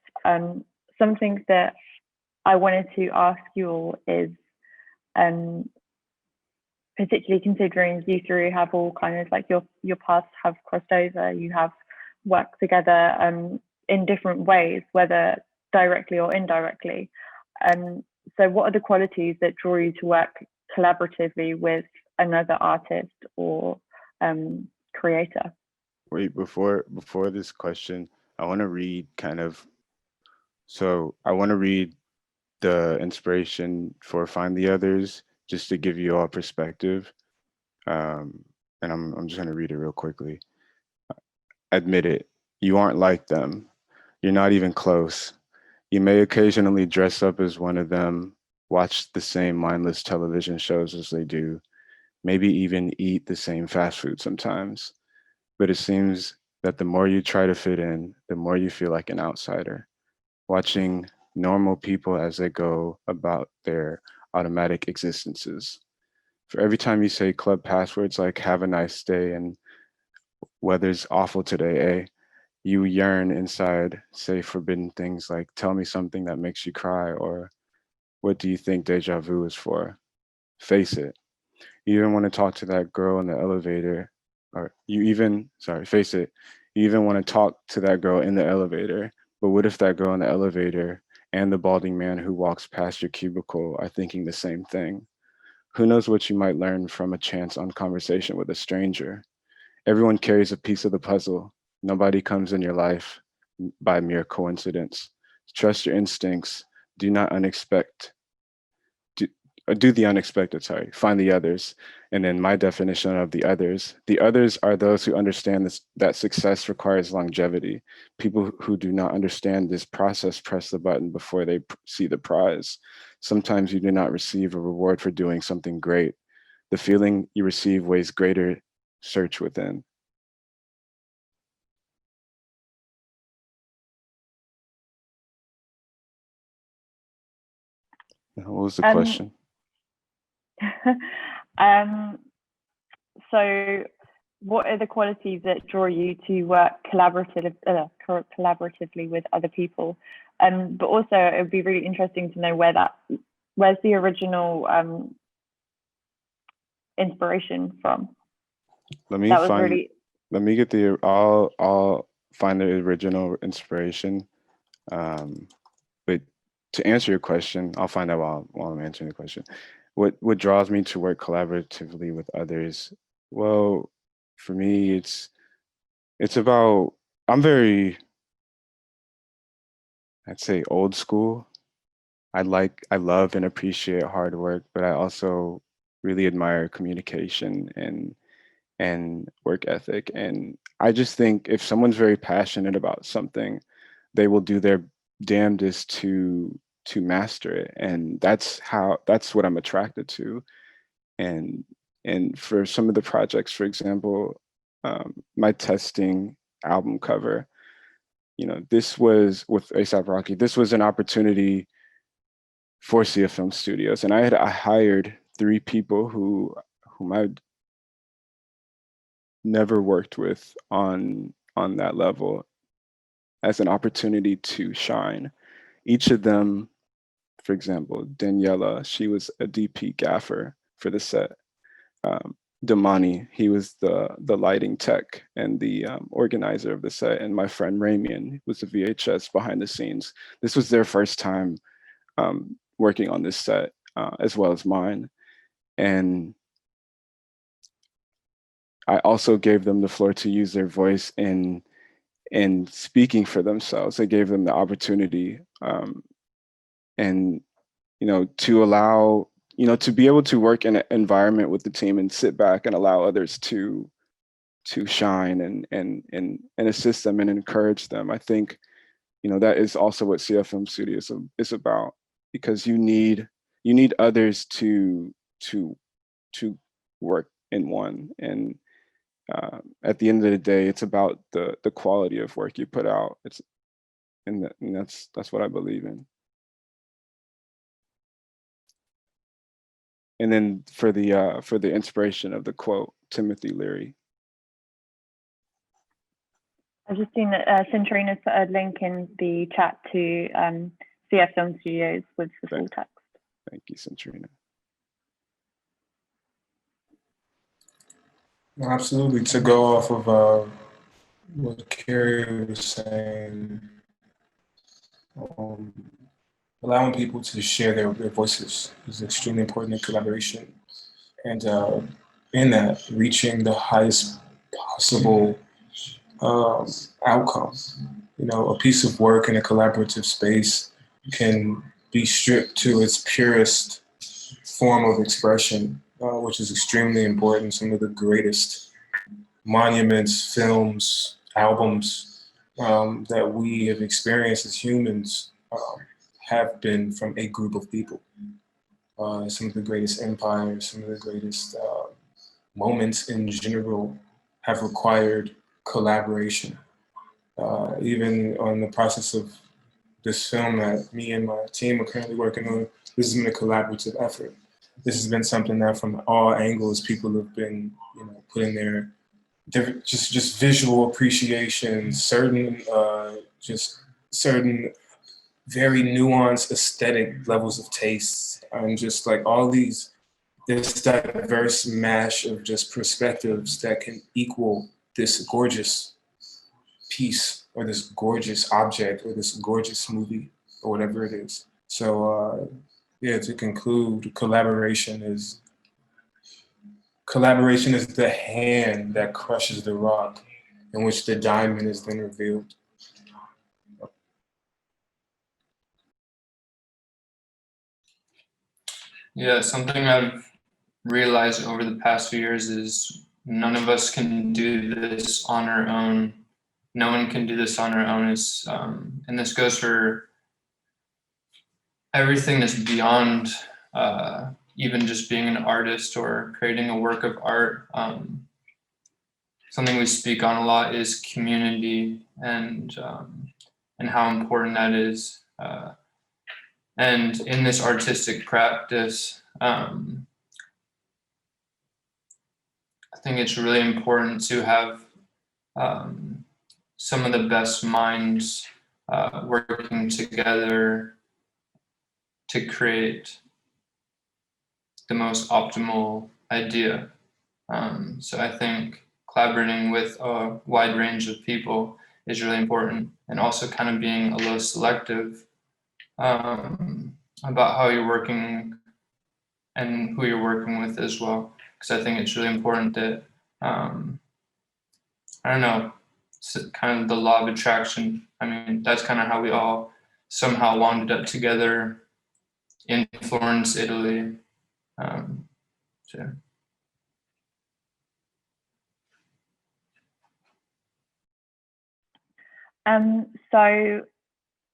S1: Something that I wanted to ask you all is, particularly considering you three have all kind of like your paths have crossed over, you have worked together in different ways, whether directly or indirectly. So what are the qualities that draw you to work collaboratively with another artist or creator?
S2: Wait, before this question, I want to read I want to read the inspiration for Find the Others, just to give you all perspective. And I'm just going to read it real quickly. Admit it, you aren't like them. You're not even close. You may occasionally dress up as one of them, watch the same mindless television shows as they do, maybe even eat the same fast food sometimes. But it seems that the more you try to fit in, the more you feel like an outsider, watching normal people as they go about their automatic existences. For every time you say club passwords like "have a nice day" and "weather's awful today, eh?" you yearn inside, say forbidden things like "tell me something that makes you cry" or "what do you think deja vu is for?" Face it. You even want to talk to that girl in the elevator, or face it. You even want to talk to that girl in the elevator. But what if that girl in the elevator and the balding man who walks past your cubicle are thinking the same thing? Who knows what you might learn from a chance on conversation with a stranger? Everyone carries a piece of the puzzle. Nobody comes in your life by mere coincidence. Trust your instincts. Do not unexpect. Do, do the unexpected, sorry. Find the others. And then my definition of the others are those who understand this, that success requires longevity. People who do not understand this process press the button before they see the prize. Sometimes you do not receive a reward for doing something great. The feeling you receive weighs greater. Search within. What was the question?
S1: So what are the qualities that draw you to work collaboratively with other people? But also it would be really interesting to know where's the original inspiration from?
S2: Let me get the I'll find the original inspiration. But to answer your question, I'll find out while I'm answering the question. What draws me to work collaboratively with others? Well, for me, it's about I'm very, I'd say, old school. I love and appreciate hard work, but I also really admire communication and work ethic. And I just think if someone's very passionate about something, they will do their damnedest to master it. And that's what I'm attracted to. And for some of the projects, for example, my testing album cover, this was with ASAP Rocky. This was an opportunity for CF Film Studios, and I hired 3 people whom I'd never worked with on that level as an opportunity to shine. Each of them, for example, Daniela, she was a DP gaffer for the set. Damani, he was the lighting tech and the organizer of the set, and my friend Ramian was the VHS behind the scenes. This was their first time working on this set, as well as mine. And I also gave them the floor to use their voice in speaking for themselves. I gave them the opportunity, and to allow, to be able to work in an environment with the team and sit back and allow others to shine and assist them and encourage them. I think that is also what CFM Studios is about, because you need others to work in one. And at the end of the day, it's about the quality of work you put out. And that's what I believe in. And then for the inspiration of the quote, Timothy Leary.
S1: I've just seen that Centrina's put a link in the chat to CF Film Studios with the full text.
S2: Thank you, Centrina.
S3: Absolutely. To go off of what Cary was saying, allowing people to share their voices is extremely important in collaboration. And in that, reaching the highest possible outcome. A piece of work in a collaborative space can be stripped to its purest form of expression, which is extremely important. Some of the greatest monuments, films, albums that we have experienced as humans have been from a group of people. Some of the greatest empires, some of the greatest moments in general have required collaboration. Even on the process of this film that me and my team are currently working on, this has been a collaborative effort. This has been something that from all angles, people have been, putting their just visual appreciation, certain very nuanced aesthetic levels of taste, and just like all this diverse mash of just perspectives that can equal this gorgeous piece or this gorgeous object or this gorgeous movie or whatever it is. So yeah, to conclude, collaboration is the hand that crushes the rock in which the diamond is then revealed.
S4: Yeah, something I've realized over the past few years is none of us can do this on our own. No one can do this on our own. And this goes for everything that's beyond even just being an artist or creating a work of art. Something we speak on a lot is community and how important that is. And in this artistic practice, I think it's really important to have some of the best minds working together to create the most optimal idea. So I think collaborating with a wide range of people is really important, and also kind of being a little selective about how you're working and who you're working with as well. Because I think it's really important that, I don't know, it's kind of the law of attraction. I mean, that's kind of how we all somehow wound up together in Florence, Italy. So.
S1: So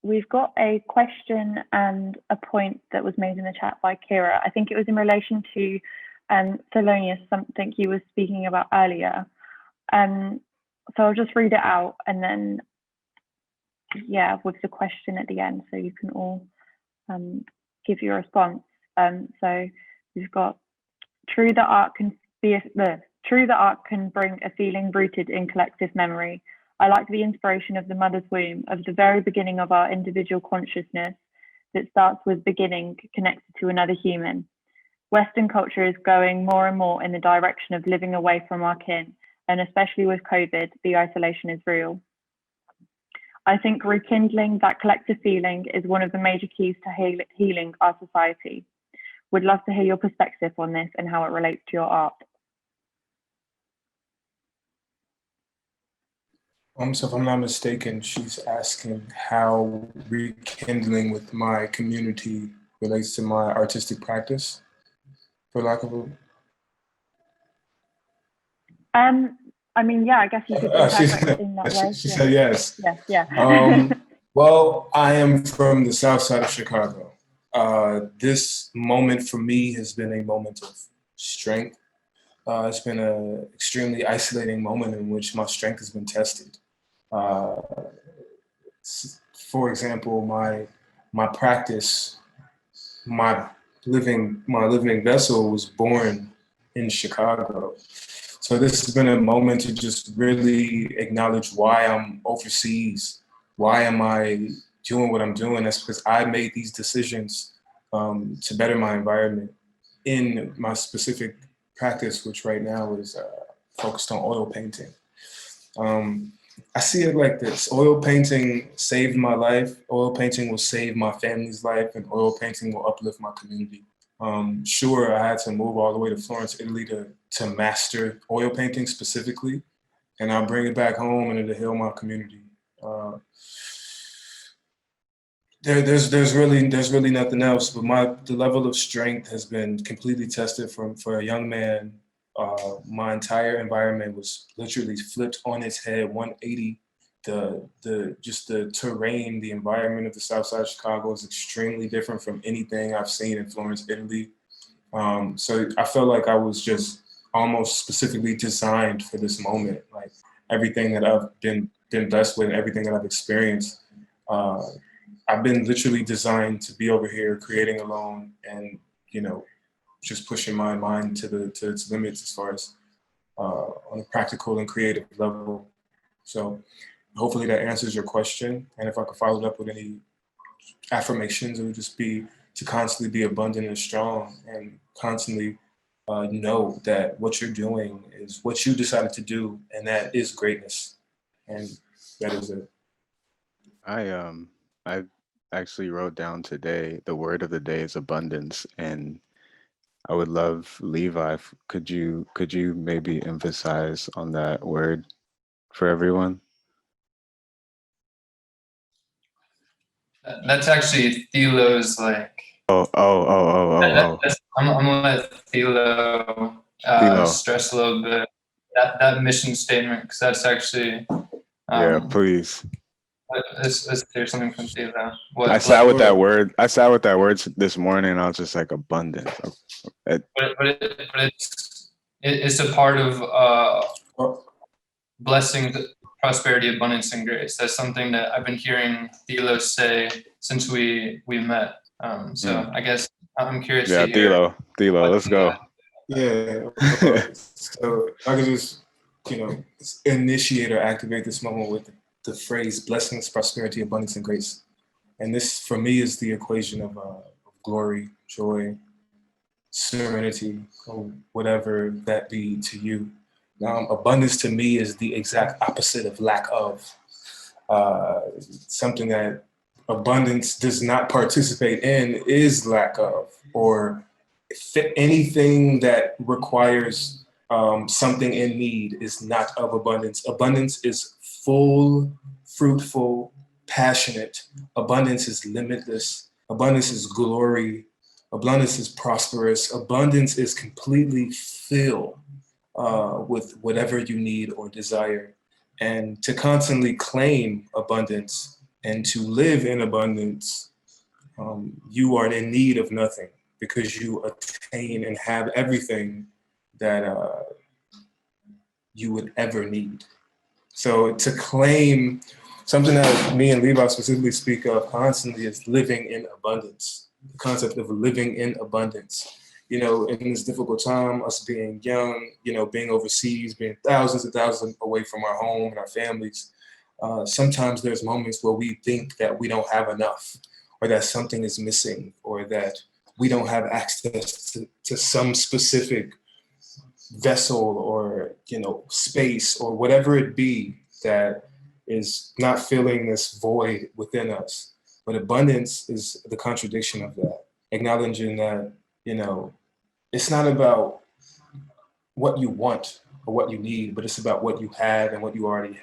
S1: we've got a question and a point that was made in the chat by Kira. I think it was in relation to Thelonious, something he was speaking about earlier. So I'll just read it out and then, yeah, with the question at the end, so you can all give your response. So we've got, true that art can bring a feeling rooted in collective memory. I like the inspiration of the mother's womb, of the very beginning of our individual consciousness that starts with beginning connected to another human. Western culture is going more and more in the direction of living away from our kin, and especially with COVID, the isolation is real. I think rekindling that collective feeling is one of the major keys to healing our society. Would love to hear your perspective on this and how it relates to your art.
S3: So if I'm not mistaken, she's asking how rekindling with my community relates to my artistic practice, for lack of a...
S1: I mean, yeah, I guess you could interpret it in that way.
S3: She said yes.
S1: Yeah.
S3: Well, I am from the south side of Chicago. This moment for me has been a moment of strength. It's been an extremely isolating moment in which my strength has been tested. For example, my practice, my living vessel was born in Chicago. So this has been a moment to just really acknowledge why I'm overseas. Why am I doing what I'm doing? That's because I made these decisions to better my environment in my specific practice, which right now is focused on oil painting. I see it like this: oil painting saved my life, oil painting will save my family's life, and oil painting will uplift my community. Sure, I had to move all the way to Florence, Italy to master oil painting specifically, and I'll bring it back home and it'll heal my community. There's really nothing else, but the level of strength has been completely tested for a young man. My entire environment was literally flipped on its head 180 the terrain, the environment of the South Side of Chicago is extremely different from anything I've seen in Florence, Italy. So I felt like I was just almost specifically designed for this moment. Like everything that I've been blessed with, everything that I've experienced, I've been literally designed to be over here creating alone, and just pushing my mind to its limits as far as on a practical and creative level. So hopefully that answers your question. And if I could follow it up with any affirmations, it would just be to constantly be abundant and strong, and constantly know that what you're doing is what you decided to do, and that is greatness. And that is it.
S2: I actually wrote down today the word of the day is abundance, and I would love Levi. Could you maybe emphasize on that word for everyone?
S4: That's actually Thelo's like.
S2: Oh.
S4: I'm gonna let Thelo
S2: Thilo.
S4: stress a little bit that mission statement, because that's actually.
S2: Yeah, please.
S4: Let's hear something from Thelo.
S2: I sat with that word. I sat with that word this morning, and I was just like abundance.
S4: But it's a part of blessing, prosperity, abundance, and grace. That's something that I've been hearing Thelo say since we met. So I guess I'm curious to hear.
S2: Thelo, let's go.
S3: Yeah. So I could just, initiate or activate this moment with the phrase blessings, prosperity, abundance, and grace. And this, for me, is the equation of glory, joy, serenity, or whatever that be to you. Abundance to me is the exact opposite of lack of. Something that abundance does not participate in is lack of, or anything that requires something in need is not of abundance. Abundance is full, fruitful, passionate. Abundance is limitless. Abundance is glory. Abundance is prosperous. Abundance is completely filled with whatever you need or desire. And to constantly claim abundance and to live in abundance, you are in need of nothing, because you attain and have everything that you would ever need. So to claim something that me and Levi specifically speak of constantly is living in abundance. The concept of living in abundance. In this difficult time, us being young, being overseas, being thousands and thousands away from our home and our families, sometimes there's moments where we think that we don't have enough, or that something is missing, or that we don't have access to some specific vessel or space or whatever it be that is not filling this void within us. But abundance is the contradiction of that, acknowledging that it's not about what you want or what you need, but it's about what you have and what you already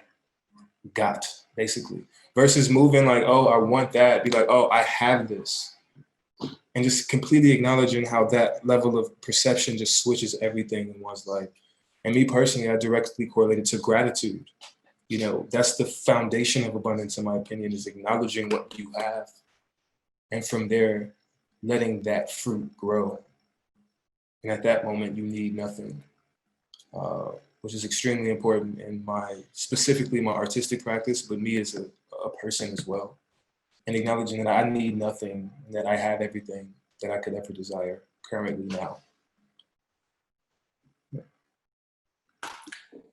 S3: got, basically. Versus moving like, oh, I want that, be like, oh, I have this. And just completely acknowledging how that level of perception just switches everything in one's life. And me personally, I directly correlated to gratitude. That's the foundation of abundance, in my opinion, is acknowledging what you have. And from there, letting that fruit grow. And at that moment, you need nothing, which is extremely important in specifically my artistic practice, but me as a person as well. And acknowledging that I need nothing, and that I have everything that I could ever desire currently now.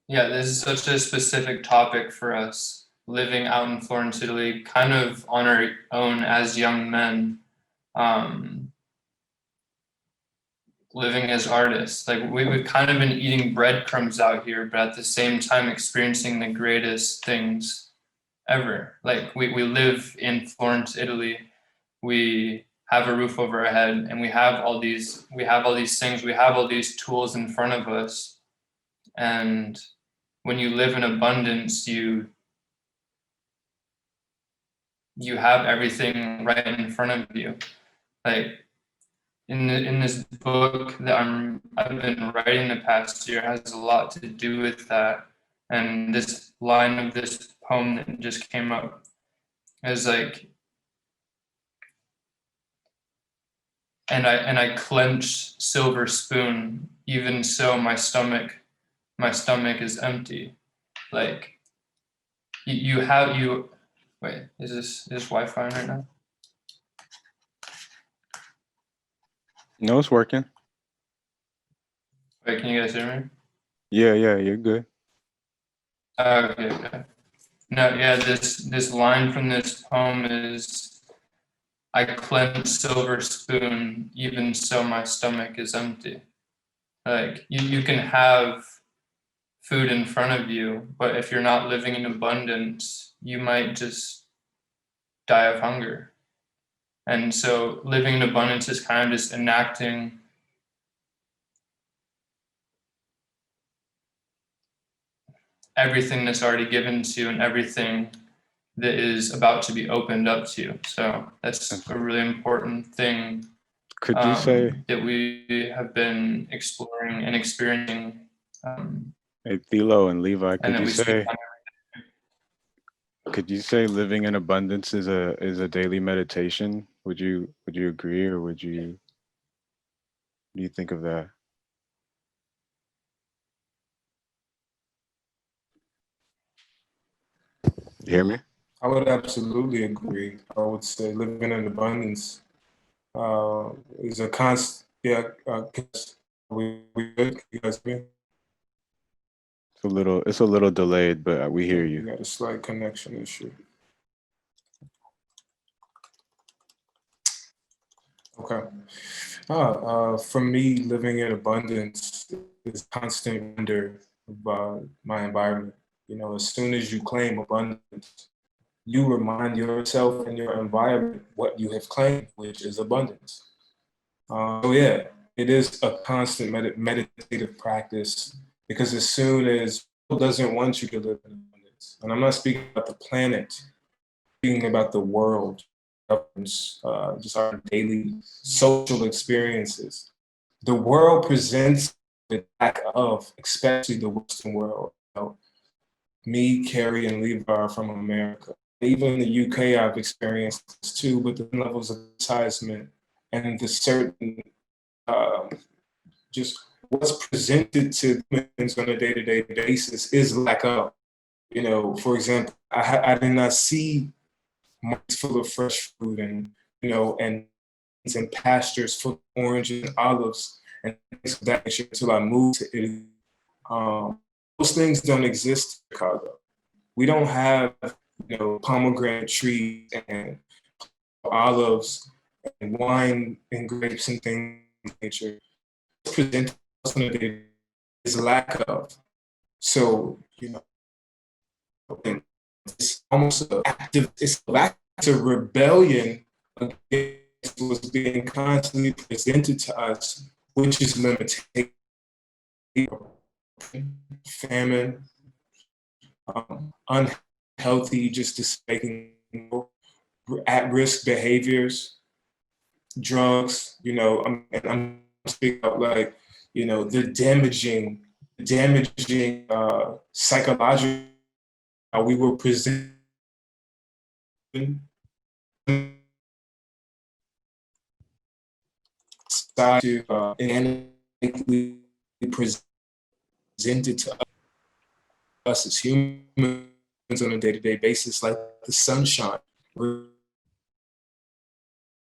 S4: Yeah, this is such a specific topic for us, living out in Florence, Italy, kind of on our own as young men, living as artists. Like we've kind of been eating breadcrumbs out here, but at the same time experiencing the greatest things ever. Like we live in Florence, Italy. We have a roof over our head, and we have all these things, we have all these tools in front of us. And when you live in abundance, you have everything right in front of you. Like in this book that I've been writing the past year has a lot to do with that. And this line of this poem that just came up. Is like, and I clench silver spoon, even so my stomach is empty. Like wait, is Wi-Fi on right now?
S2: No, it's working.
S4: Wait, can you guys hear me?
S2: Yeah, you're good.
S4: Okay. No, yeah, this line from this poem is, I clench silver spoon, even so my stomach is empty. Like you can have food in front of you, but if you're not living in abundance, you might just die of hunger. And so living in abundance is kind of just enacting everything that's already given to you and everything that is about to be opened up to you. So that's a really important thing
S2: Could you say,
S4: that we have been exploring and experiencing.
S2: hey, Thelo and Levi,
S4: And that we see.
S2: could you say living in abundance is a daily meditation? Would you agree, or what do you think of that? You hear me?
S3: I would absolutely agree. I would say living in abundance is a constant. Yeah, we good. You guys hear me?
S2: It's a little delayed, but we hear
S3: We
S2: you.
S3: got a slight connection issue. Okay. For me, living in abundance is constant wonder about my environment. You know, as soon as you claim abundance, you remind yourself and your environment what you have claimed, which is abundance. So yeah, it is a constant meditative practice, because as soon as people doesn't want you to live in abundance, and I'm not speaking about the planet, speaking about the world, just our daily social experiences. The world presents the lack of, especially the Western world. You know, me, Cary, and Levi are from America. Even in the UK, I've experienced this too, but the levels of advertisement and the certain just what's presented to humans on a day-to-day basis is lack of. You know, for example, I did not see markets full of fresh fruit and, you know, and pastures full of oranges and olives and things of that nature until I moved to Italy. Those things don't exist in Chicago. We don't have, you know, pomegranate trees and olives and wine and grapes and things of nature. What's presented to us on a day is lack of. So, you know, it's almost an active, it's an active rebellion against what's being constantly presented to us, which is limitation, famine, unhealthy, just making at-risk behaviors, drugs. You know, I'm speaking about, like, you know, the damaging psychological. We were presented to inadequately presented to us as humans on a day-to-day basis, like the sunshine.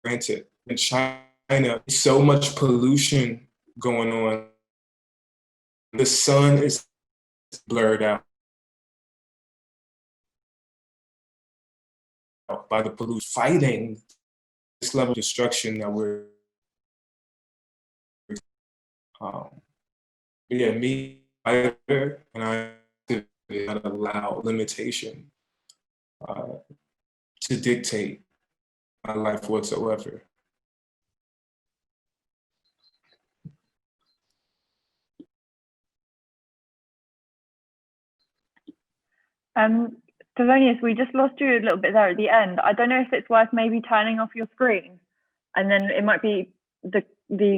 S3: Granted, in China, so much pollution going on. The sun is blurred out by the pollution, fighting this level of destruction that we're. Yeah, me, and I did not allow limitation to dictate my life whatsoever.
S1: Thelonious, we just lost you a little bit there at the end. I don't know if it's worth maybe turning off your screen, and then it might be the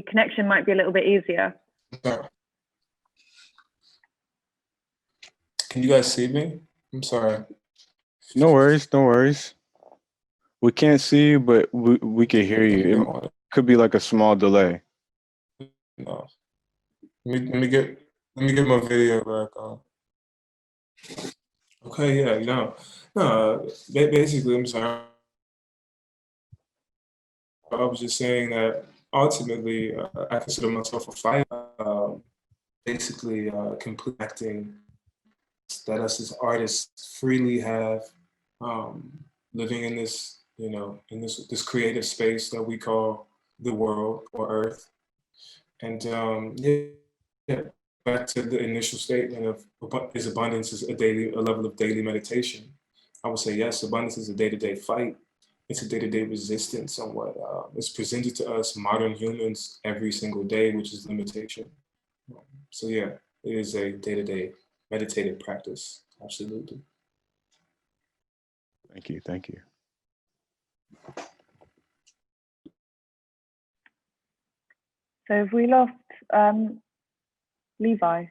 S1: connection might be a little bit easier.
S3: Sorry. Can you guys see me? I'm sorry.
S2: No worries, no worries. We can't see you, but we can hear you. It could be like a small delay.
S3: No. Let me get my video back on. Okay, yeah, basically, I'm sorry. I was just saying that ultimately, I consider myself a fighter. Basically, complete acting that us as artists freely have, living in this, in this creative space that we call the world or Earth. And yeah, back to the initial statement of is abundance is a level of daily meditation. I would say yes, abundance is a day-to-day fight. It's a day-to-day resistance somewhat. It's presented to us modern humans every single day, which is limitation. So yeah, it is a day-to-day meditative practice. Absolutely.
S2: Thank you, thank you.
S1: So have we lost Levi?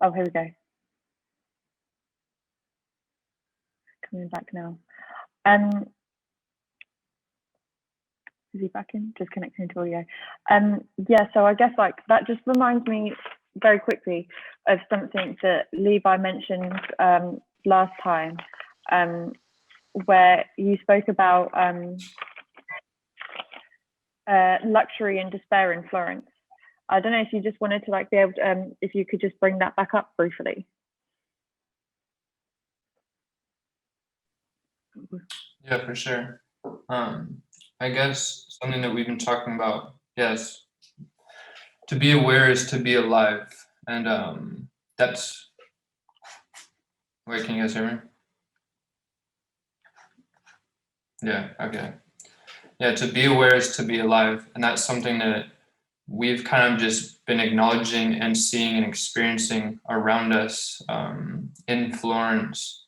S1: Oh, here we go. Coming back now. Is he back in? Just connecting to audio. Yeah, so I guess like that just reminds me very quickly of something that Levi mentioned last time, where you spoke about luxury and despair in Florence. I don't know if you just wanted to like be able to, if you could just bring that back up briefly.
S4: Yeah, for sure. I guess something that we've been talking about, yes, to be aware is to be alive. And that's, wait, can you guys hear me? Yeah, okay. Yeah, to be aware is to be alive. And that's something that we've kind of just been acknowledging and seeing and experiencing around us in Florence.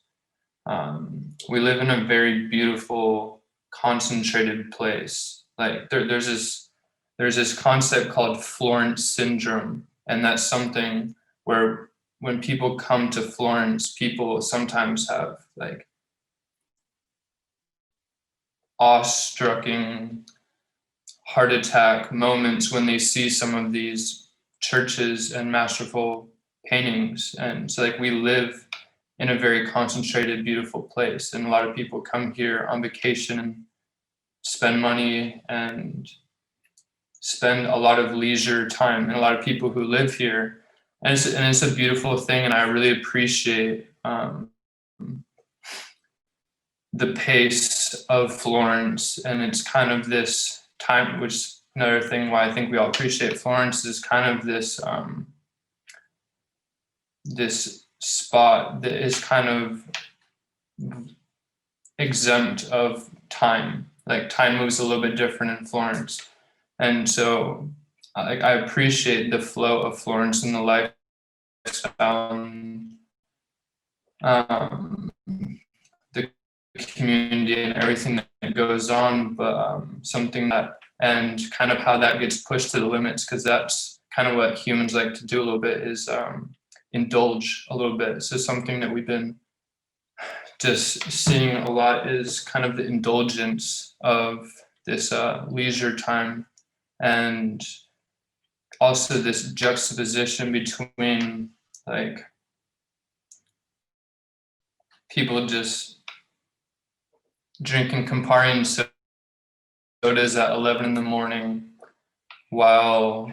S4: We live in a very beautiful, concentrated place. Like there's this concept called Florence syndrome, and that's something where when people come to Florence, people sometimes have like awe-striking heart attack moments when they see some of these churches and masterful paintings. And so like we live in a very concentrated, beautiful place. And a lot of people come here on vacation and spend money and spend a lot of leisure time. And a lot of people who live here, and it's a beautiful thing. And I really appreciate the pace of Florence. And it's kind of this time, which is another thing why I think we all appreciate Florence, is kind of this this spot that is kind of exempt of time. Like time moves a little bit different in Florence. And so I appreciate the flow of Florence and the lifestyle, the community and everything that goes on, but something that, and kind of how that gets pushed to the limits, because that's kind of what humans like to do a little bit, is indulge a little bit. So something that we've been just seeing a lot is kind of the indulgence of this leisure time, and also this juxtaposition between like people just drinking Campari sodas at 11 in the morning while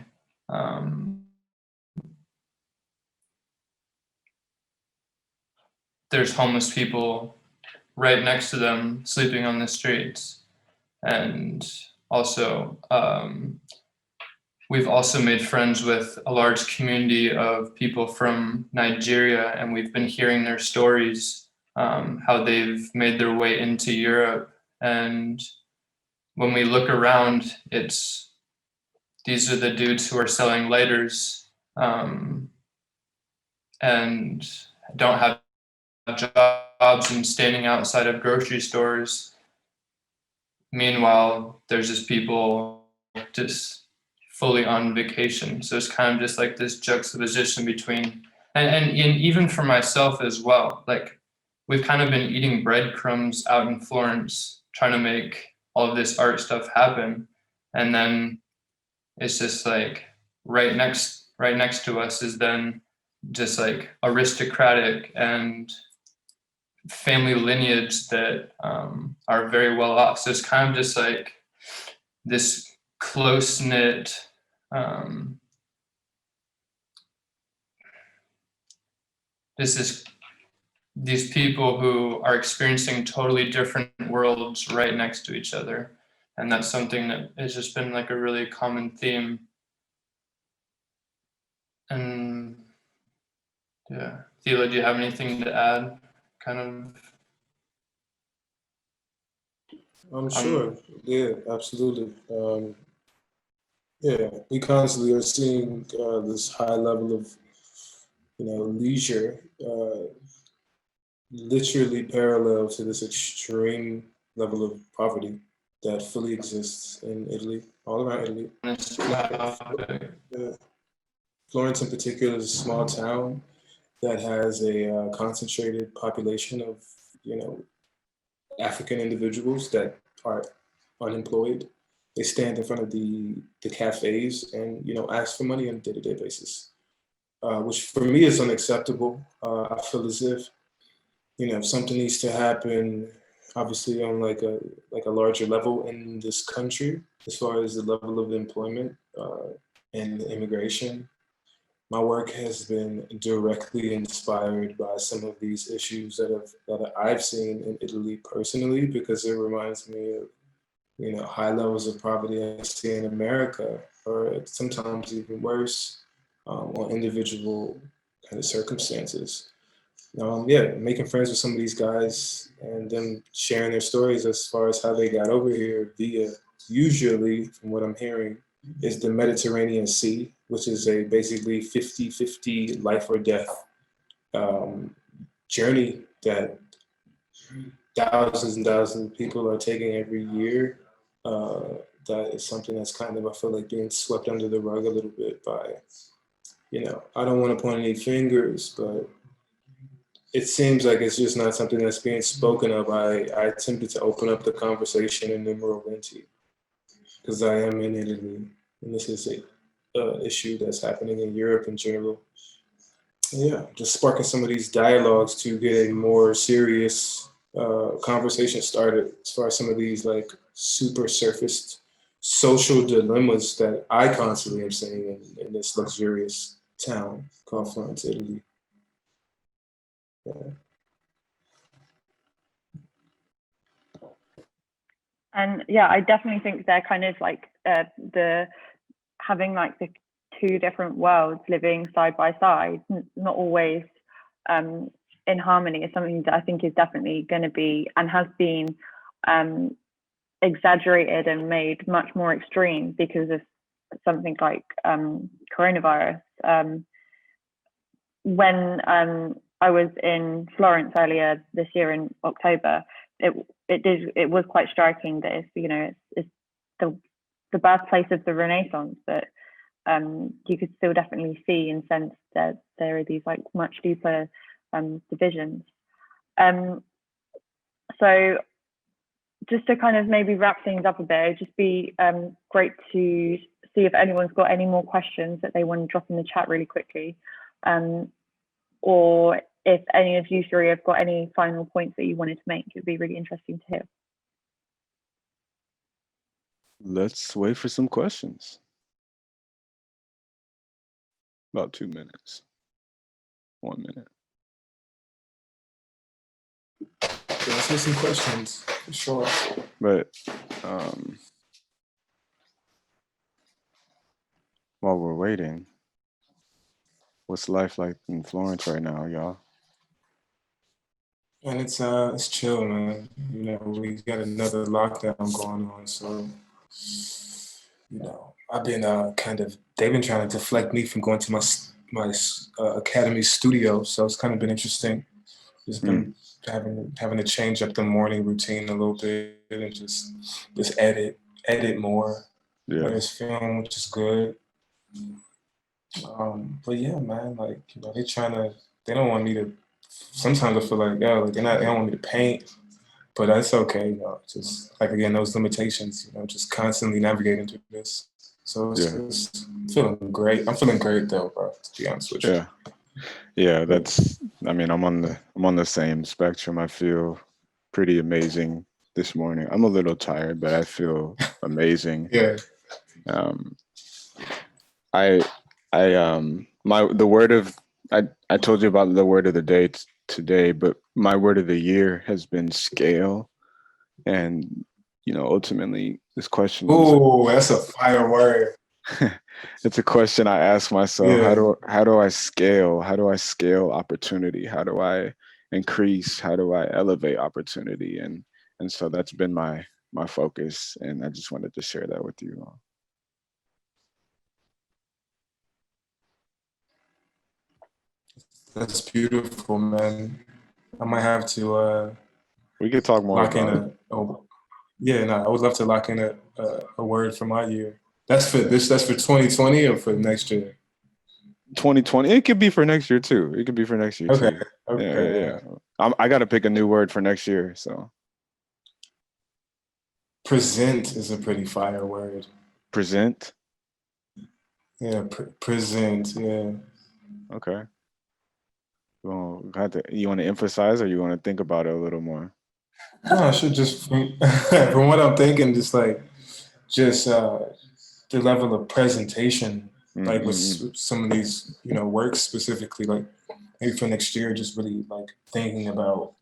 S4: there's homeless people right next to them sleeping on the streets. And also we've also made friends with a large community of people from Nigeria, and we've been hearing their stories, how they've made their way into Europe. And when we look around, these are the dudes who are selling lighters and don't have jobs and standing outside of grocery stores. Meanwhile, there's just people just fully on vacation. So it's kind of just like this juxtaposition between, and even for myself as well, like we've kind of been eating breadcrumbs out in Florence, trying to make all of this art stuff happen. And then it's just like right next to us is then just like aristocratic and family lineage that are very well off. So it's kind of just like this close-knit these people who are experiencing totally different worlds right next to each other. And that's something that has just been like a really common theme. And yeah, Thela, do you have anything to add? Kind of.
S3: I'm sure. Yeah, absolutely. Yeah, we constantly are seeing this high level of, leisure, literally parallel to this extreme level of poverty that fully exists in Italy, all around Italy. Florence in particular is a small town that has a concentrated population of, African individuals that are unemployed. They stand in front of the cafes and, ask for money on a day-to-day basis, which for me is unacceptable. I feel as if, something needs to happen, obviously on like a larger level in this country, as far as the level of employment and immigration. My work has been directly inspired by some of these issues that I've seen in Italy personally, because it reminds me of, high levels of poverty I see in America, or sometimes even worse, on individual kind of circumstances. Yeah, making friends with some of these guys and them sharing their stories as far as how they got over here via, usually from what I'm hearing, is the Mediterranean Sea, which is a basically 50-50 life or death journey that thousands and thousands of people are taking every year. That is something that's kind of, I feel like, being swept under the rug a little bit by, I don't want to point any fingers, but it seems like it's just not something that's being spoken of. I attempted to open up the conversation in Numeroventi because I am in Italy, and this is a issue that's happening in Europe in general. Yeah, just sparking some of these dialogues to get a more serious conversation started as far as some of these like super surfaced social dilemmas that I constantly am seeing in this luxurious town called Florence, Italy. Yeah.
S1: And yeah, I definitely think they're kind of like the having like the two different worlds living side by side, not always in harmony, is something that I think is definitely going to be and has been exaggerated and made much more extreme because of something like coronavirus. When I was in Florence earlier this year in October, it was quite striking that it's the birthplace of the Renaissance, but you could still definitely see and sense that there are these like much deeper divisions. So just to kind of maybe wrap things up a bit, it'd just be great to see if anyone's got any more questions that they want to drop in the chat really quickly, or if any of you three have got any final points that you wanted to make. It'd be really interesting to hear.
S2: Let's wait for some questions. About 2 minutes. 1 minute.
S3: Let's get some questions, for sure.
S2: But while we're waiting, what's life like in Florence right now, y'all?
S3: And it's chill, man. We got another lockdown going on, so I've been they've been trying to deflect me from going to my academy studio, so it's kind of been interesting. Just been having to change up the morning routine a little bit and just edit more.
S2: Yeah.
S3: Whether it's film, which is good. But yeah, man, like they don't want me to sometimes I feel like, yo, like they don't want me to paint, but that's okay. You know, just like again, those limitations. You know, just constantly navigating through this. So it's feeling great. I'm feeling great though, bro. To be honest with you.
S2: Yeah. I mean, I'm on the same spectrum. I feel pretty amazing this morning. I'm a little tired, but I feel amazing.
S3: Yeah.
S2: I the word of I told you about the word of the day today, but my word of the year has been scale. And ultimately this question is
S3: Oh, that's a fire word.
S2: it's a question I ask myself.
S3: Yeah.
S2: How do I scale? How do I scale opportunity? How do I increase? How do I elevate opportunity? And so that's been my focus, and I just wanted to share that with you all.
S3: That's beautiful, man. I might have to
S2: We could talk more
S3: lock in
S2: about it.
S3: yeah, no, I would love to lock in a word for my year. That's for this. That's for 2020 or for next year.
S2: 2020. It could be for next year too. It could be for next year
S3: Okay.
S2: too.
S3: Okay.
S2: Yeah. I got to pick a new word for next year. So
S3: Present is a pretty fire word.
S2: present.
S3: Yeah, present. Yeah.
S2: Okay. Well, you want to emphasize, or you want to think about it a little more?
S3: No, I should just from what I'm thinking, just the level of presentation, like with some of these, works specifically, like maybe for next year, just really like thinking about,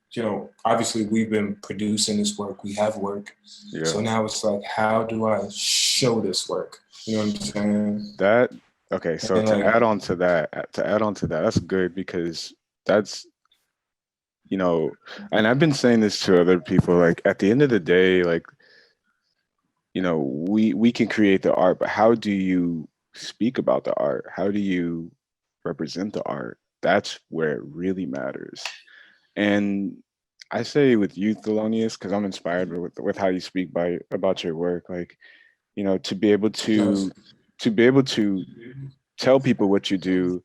S3: obviously we've been producing this work, we have work.
S2: Yeah.
S3: So now it's like, how do I show this work? You know what I'm saying?
S2: Okay. So
S3: And
S2: add on to that, that's good, because that's, and I've been saying this to other people, like at the end of the day, like, we can create the art, but how do you speak about the art? How do you represent the art? That's where it really matters. And I say with you, Thelonious, because I'm inspired with how you speak about your work, like, to be able to tell people what you do,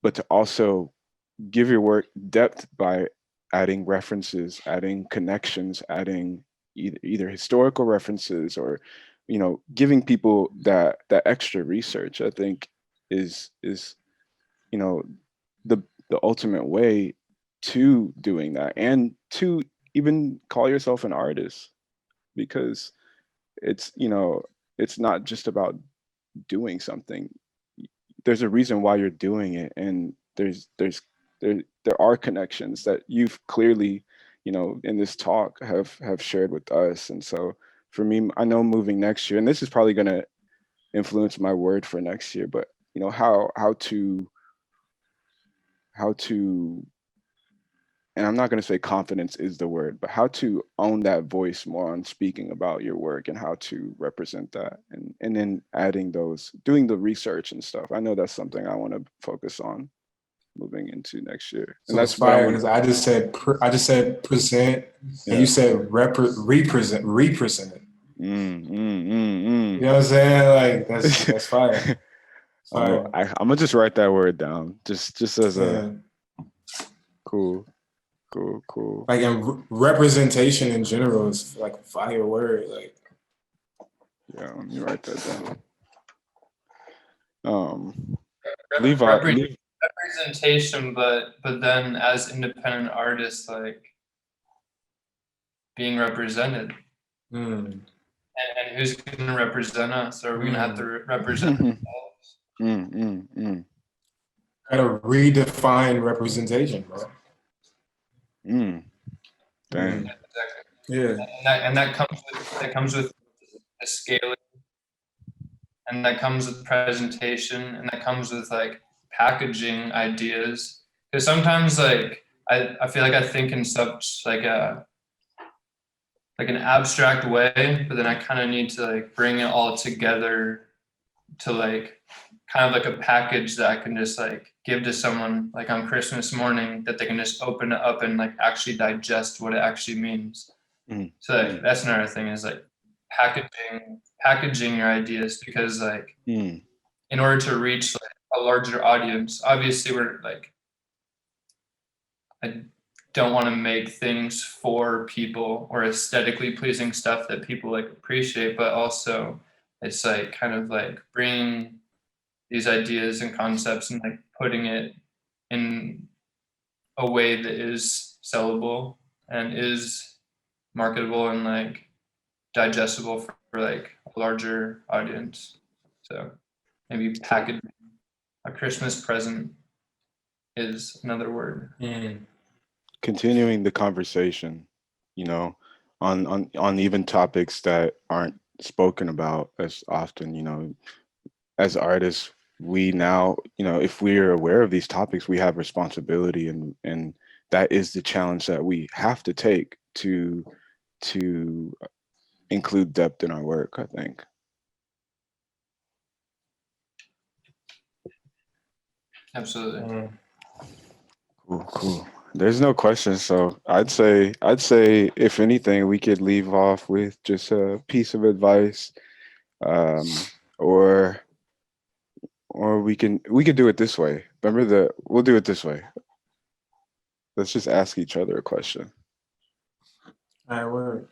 S2: but to also give your work depth by adding references, adding connections, adding either historical references, or giving people that extra research, I think is you know the ultimate way to doing that, and to even call yourself an artist, because it's it's not just about doing something. There's a reason why you're doing it, and there are connections that you've clearly, in this talk have shared with us. And so for me, I know moving next year, and this is probably going to influence my word for next year, but how to, and I'm not going to say confidence is the word, but how to own that voice more on speaking about your work, and how to represent that, and then doing the research and stuff. I know that's something I want to focus on moving into next year. And
S3: so
S2: that's what I
S3: inspired
S2: want.
S3: because I just said present, and you said represent. You know what I'm saying? Like that's fire.
S2: I'm
S3: Fire.
S2: gonna just write that word down, just as a cool.
S3: Like, and representation in general is like a fire word. Like,
S2: yeah, let me write that down. Levi.
S4: Representation, but then as independent artists, like being represented. And who's going to represent us? Or are we going to have to represent ourselves?
S3: Gotta redefine representation, bro.
S2: Dang.
S3: Yeah.
S4: And that comes with the scaling, and that comes with presentation, and that comes with like packaging ideas. Because sometimes like I feel like I think in such like an abstract way, but then I kind of need to like bring it all together to like kind of like a package that I can just like give to someone like on Christmas morning, that they can just open it up and like actually digest what it actually means. So like, that's another thing, is like packaging your ideas, because like in order to reach like a larger audience, obviously we're like I don't want to make things for people or aesthetically pleasing stuff that people like appreciate, but also it's like kind of like bringing these ideas and concepts and like putting it in a way that is sellable and is marketable and like digestible for like a larger audience. So maybe packaging a Christmas present is another word.
S2: Continuing the conversation, you know, on even topics that aren't spoken about as often, you know, as artists, we now, you know, if we're aware of these topics, we have responsibility, and that is the challenge that we have to take to include depth in our work, I think.
S4: Absolutely.
S2: Cool. There's no question, so I'd say if anything, we could leave off with just a piece of advice, um, or we could do it this way. We'll do it this way. Let's just ask each other a question.
S3: All right, word.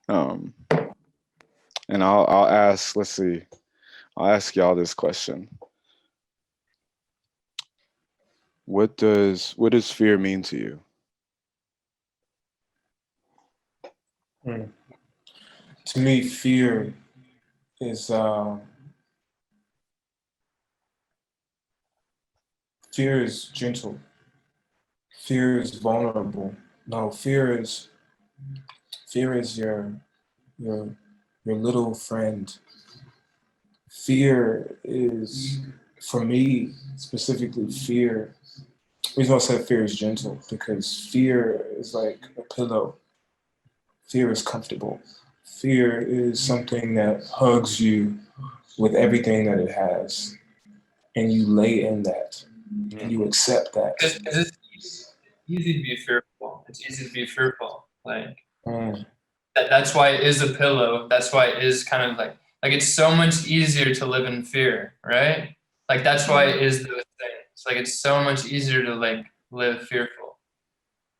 S2: Um, and I'll ask. Let's see. I'll ask y'all this question. What does fear mean to you?
S3: To me, fear is gentle. Fear is vulnerable. No, fear is your little friend. Fear is, for me specifically, fear. The reason why I said fear is gentle, because fear is like a pillow. Fear is comfortable. Fear is something that hugs you with everything that it has, and you lay in that, and you accept that.
S4: It's easy to be fearful. It's easy to be fearful. Like that's why it is a pillow. That's why it is kind of like it's so much easier to live in fear, right? Like that's why it is those things. Like it's so much easier to like live fearful.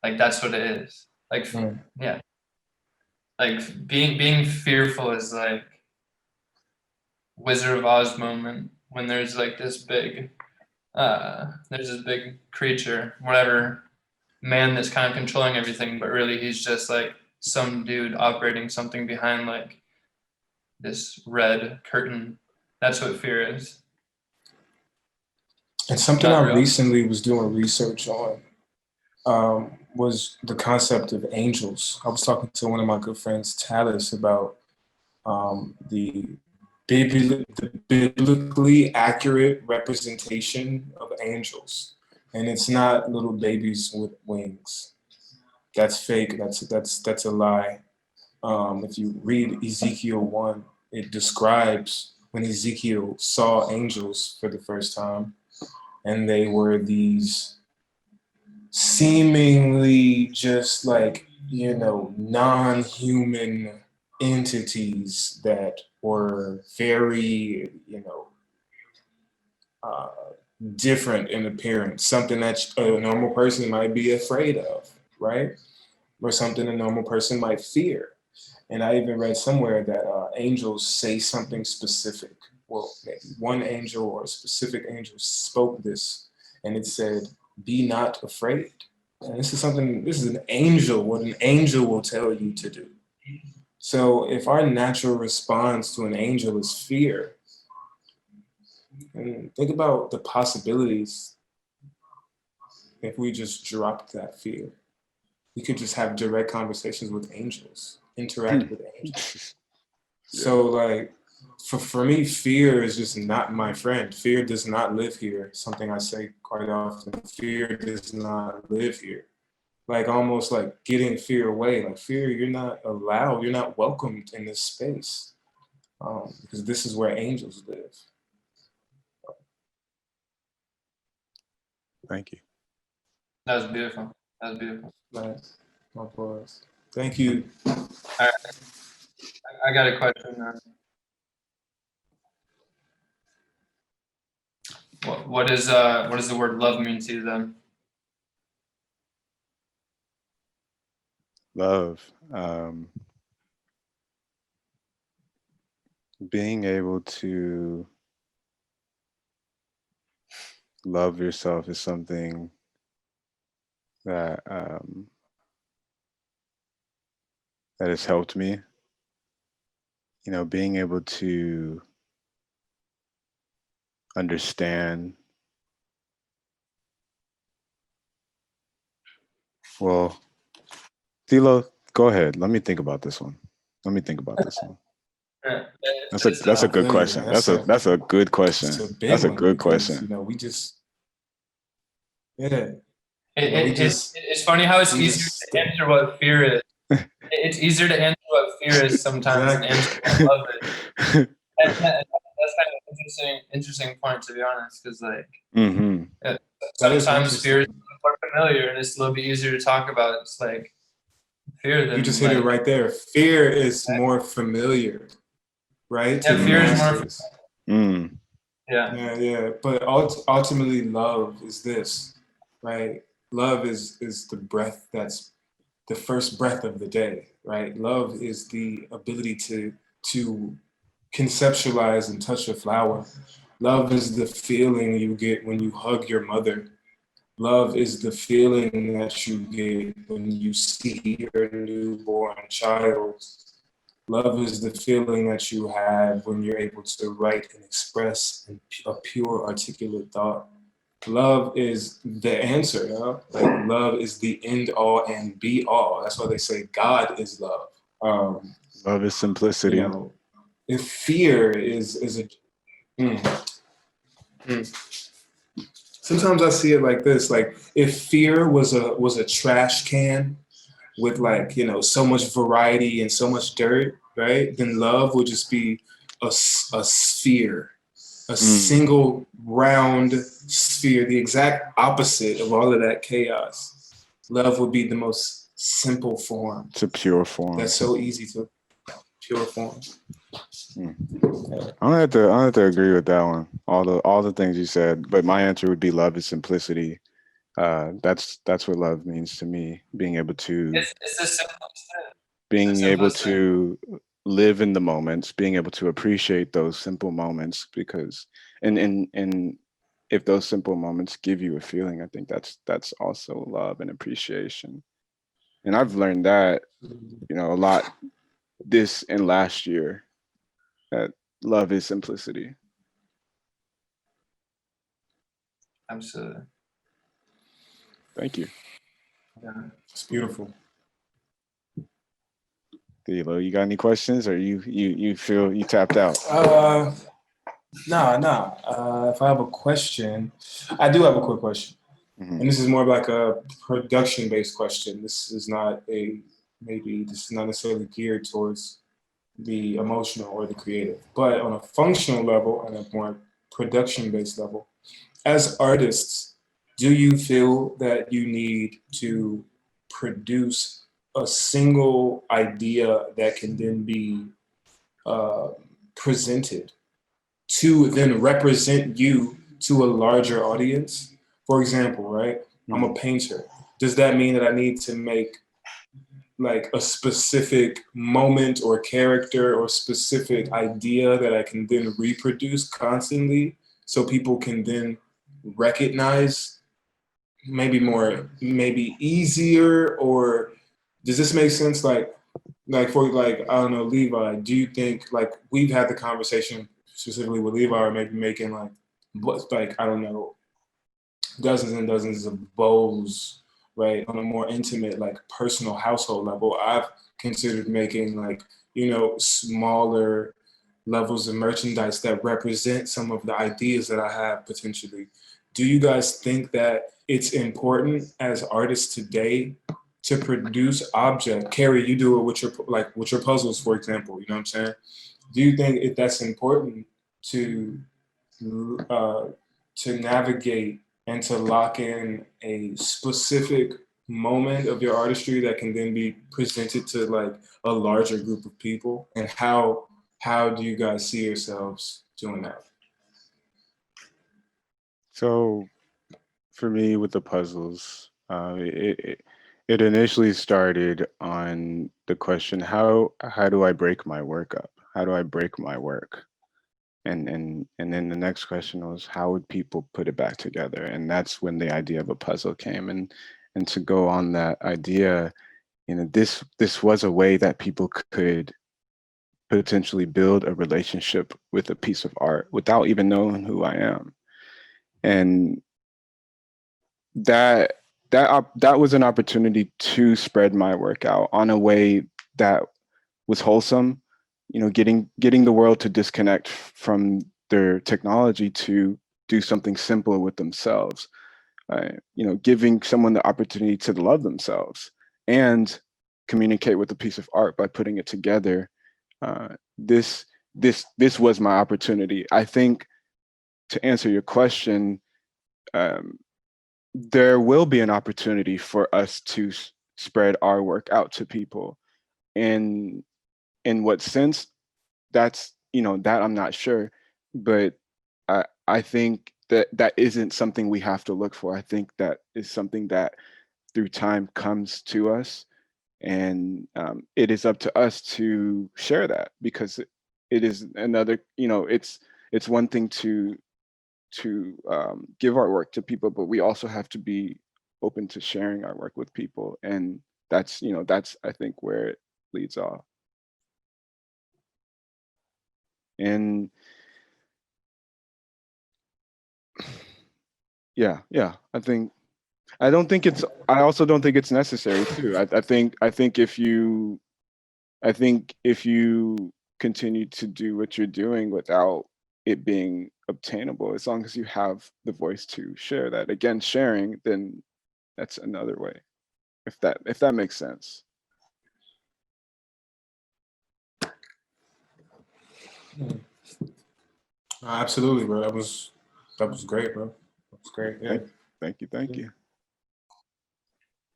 S4: Like that's what it is. Like yeah. Like being fearful is like Wizard of Oz moment when there's like this big creature, whatever man that's kind of controlling everything, but really he's just like some dude operating something behind like this red curtain. That's what fear is.
S3: And something
S4: Not
S3: I
S4: real.
S3: recently was doing research on was the concept of angels. I was talking to one of my good friends, Talis, about the biblically accurate representation of angels. And it's not little babies with wings. That's fake. That's a lie. If you read Ezekiel 1, it describes when Ezekiel saw angels for the first time, and they were these seemingly just like, non-human entities that were very, different in appearance, something that a normal person might be afraid of, right? Or something a normal person might fear. And I even read somewhere that angels say something specific. Well, maybe one angel or a specific angel spoke this, and it said, "Be not afraid." And this is an angel, what an angel will tell you to do. So if our natural response to an angel is fear, and think about the possibilities if we just dropped that fear. We could just have direct conversations with angels, interact with angels. So like, for me, fear is just not my friend. Fear does not live here. Something I say quite often, fear does not live here. Like almost like getting fear away. Like fear, you're not allowed, you're not welcomed in this space, because this is where angels live.
S2: Thank you.
S4: That was beautiful. That was beautiful.
S3: Nice. My applause. Thank you.
S4: All right. I got a question now. What does the word love mean to you then?
S2: Love. Being able to love yourself is something that that has helped me. You know, being able to understand. Well, Thilo, go ahead. Let me think about this one. Let me think about this one. That's a good
S3: feel you,
S2: question.
S3: man.
S2: That's a good question.
S3: It's a big
S2: That's a
S3: one
S2: good
S3: because,
S2: question.
S3: you know, we just, yeah,
S4: It's funny how it's easier to answer what fear is. It's easier to answer what fear is sometimes than answer what love is. That's kind of an interesting point, to be honest, because like sometimes fear is more familiar and it's a little bit easier to talk about. It's like fear than
S3: you just hit it right there. Fear is more familiar, right?
S4: Yeah,
S3: To the
S4: fear is more.
S3: masses.
S4: Yeah.
S3: Yeah. But ultimately, love is this, right? Love is the breath that's the first breath of the day, right? Love is the ability to conceptualize and touch a flower. Love is the feeling you get when you hug your mother. Love is the feeling that you get when you see your newborn child. Love is the feeling that you have when you're able to write and express a pure, articulate thought. Love is the answer, you know? Like love is the end all and be all. That's why they say God is love.
S2: Love is simplicity.
S3: You know, if fear is a sometimes I see it like this: like if fear was a trash can with like, you know, so much variety and so much dirt, right? Then love would just be a sphere, a single round sphere, the exact opposite of all of that chaos. Love would be the most simple form.
S2: It's a pure form.
S3: That's so easy to pure form.
S2: I'm gonna have to agree with that one. All the things you said, but my answer would be love is simplicity. That's what love means to me. Being able to
S4: It's the simplest thing.
S2: being able to live in the moments, being able to appreciate those simple moments, because and if those simple moments give you a feeling, I think that's also love and appreciation. And I've learned that, you know, a lot this and last year, that love is simplicity.
S4: Absolutely.
S2: Thank you.
S4: Yeah.
S3: It's beautiful.
S2: Thilo, you got any questions, or you feel you tapped out?
S3: No. If I have a question, I do have a quick question. And this is more like a production-based question. This is not necessarily geared towards the emotional or the creative, but on a functional level and a more production-based level. As artists, do you feel that you need to produce a single idea that can then be presented to then represent you to a larger audience? For example, right? I'm a painter. Does that mean that I need to make like a specific moment or character or specific idea that I can then reproduce constantly so people can then recognize maybe easier? Or does this make sense? Like for like, I don't know, Levi, do you think, like, we've had the conversation specifically with Levi, or maybe making like I don't know, dozens and dozens of bows, right, on a more intimate, like personal household level. I've considered making like, you know, smaller levels of merchandise that represent some of the ideas that I have potentially. Do you guys think that it's important as artists today to produce object? Cary, you do it with your puzzles, for example. You know what I'm saying? Do you think that's important to navigate and to lock in a specific moment of your artistry that can then be presented to like a larger group of people? And how do you guys see yourselves doing that?
S2: So for me with the puzzles, It initially started on the question, how do I break my work up? How do I break my work? And then the next question was, how would people put it back together? And that's when the idea of a puzzle came. And to go on that idea, this was a way that people could potentially build a relationship with a piece of art without even knowing who I am. And that was an opportunity to spread my work out on a way that was wholesome, getting the world to disconnect from their technology to do something simple with themselves. Giving someone the opportunity to love themselves and communicate with a piece of art by putting it together. This was my opportunity. I think, to answer your question, there will be an opportunity for us to spread our work out to people. In what sense? That's that I'm not sure, but I think that isn't something we have to look for. I think that is something that through time comes to us, and it is up to us to share that, because it is another, it's one thing to give our work to people, but we also have to be open to sharing our work with people, and that's I think where it leads off. And yeah, I also don't think it's necessary too. I think if you continue to do what you're doing without it being obtainable, as long as you have the voice to share that, again, sharing, then that's another way, if that makes sense.
S3: Absolutely, bro. That was great, bro. That was great. Yeah.
S2: Thank you.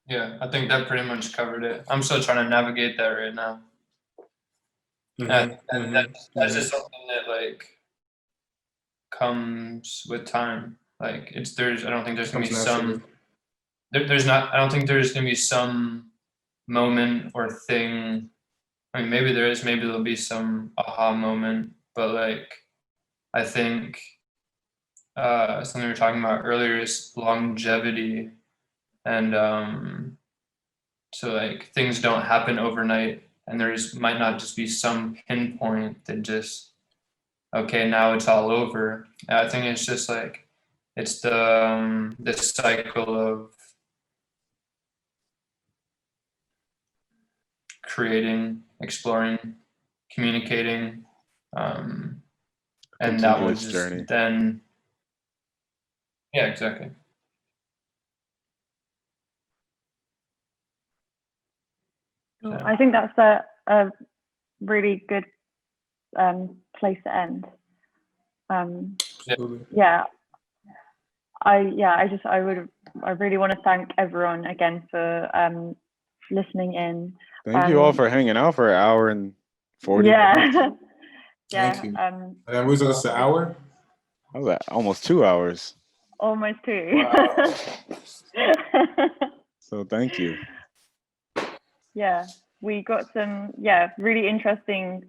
S4: Yeah, I think that pretty much covered it. I'm still trying to navigate that right now. And that's just something that like comes with time. Like I don't think there's gonna be I don't think there's gonna be some moment or thing. I mean, maybe there is, maybe there'll be some aha moment, but like, I think something we were talking about earlier is longevity, and so like things don't happen overnight, and might not just be some pinpoint that just, okay, now it's all over. I think it's just like, it's this cycle of creating, exploring, communicating, and that will just
S2: journey.
S4: then, yeah, exactly.
S1: So I think that's a really good place to end. Yeah, I really want to thank everyone again for listening in.
S2: Thank you all for hanging out for an hour and 40 minutes.
S1: Yeah.
S3: Thank you. And that was us an hour?
S2: I was at almost 2 hours.
S1: Almost 2.
S3: Wow.
S2: So thank you.
S1: Yeah, we got some really interesting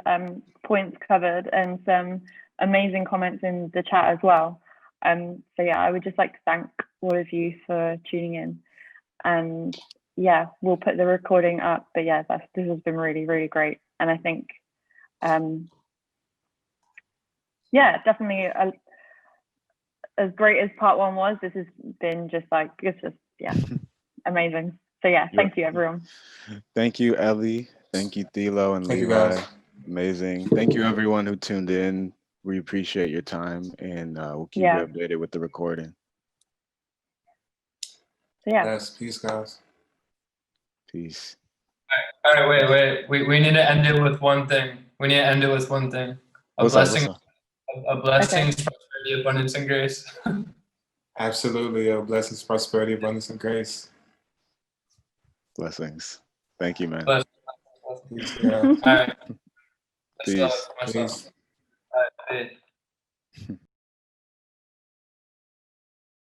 S1: points covered, and some amazing comments in the chat as well. So yeah, I would just like to thank all of you for tuning in, and yeah, we'll put the recording up. But yeah, this has been really, really great, and I think definitely as great as part 1 was, this has been just amazing. So yeah, thank you everyone.
S2: Thank you, Ellie. Thank you, Thelo and Levi. Amazing. Thank you everyone who tuned in. We appreciate your time, and we'll keep you updated with the recording.
S1: So yeah.
S3: Yes, peace, guys.
S2: Peace.
S4: All right, wait. We need to end it with one thing. A blessing, prosperity, abundance, and grace.
S3: Absolutely. Blessings, prosperity, abundance, and grace.
S2: Blessings. Thank you, man.
S3: Peace,
S4: all right.
S2: Peace.
S3: Peace.
S4: All right.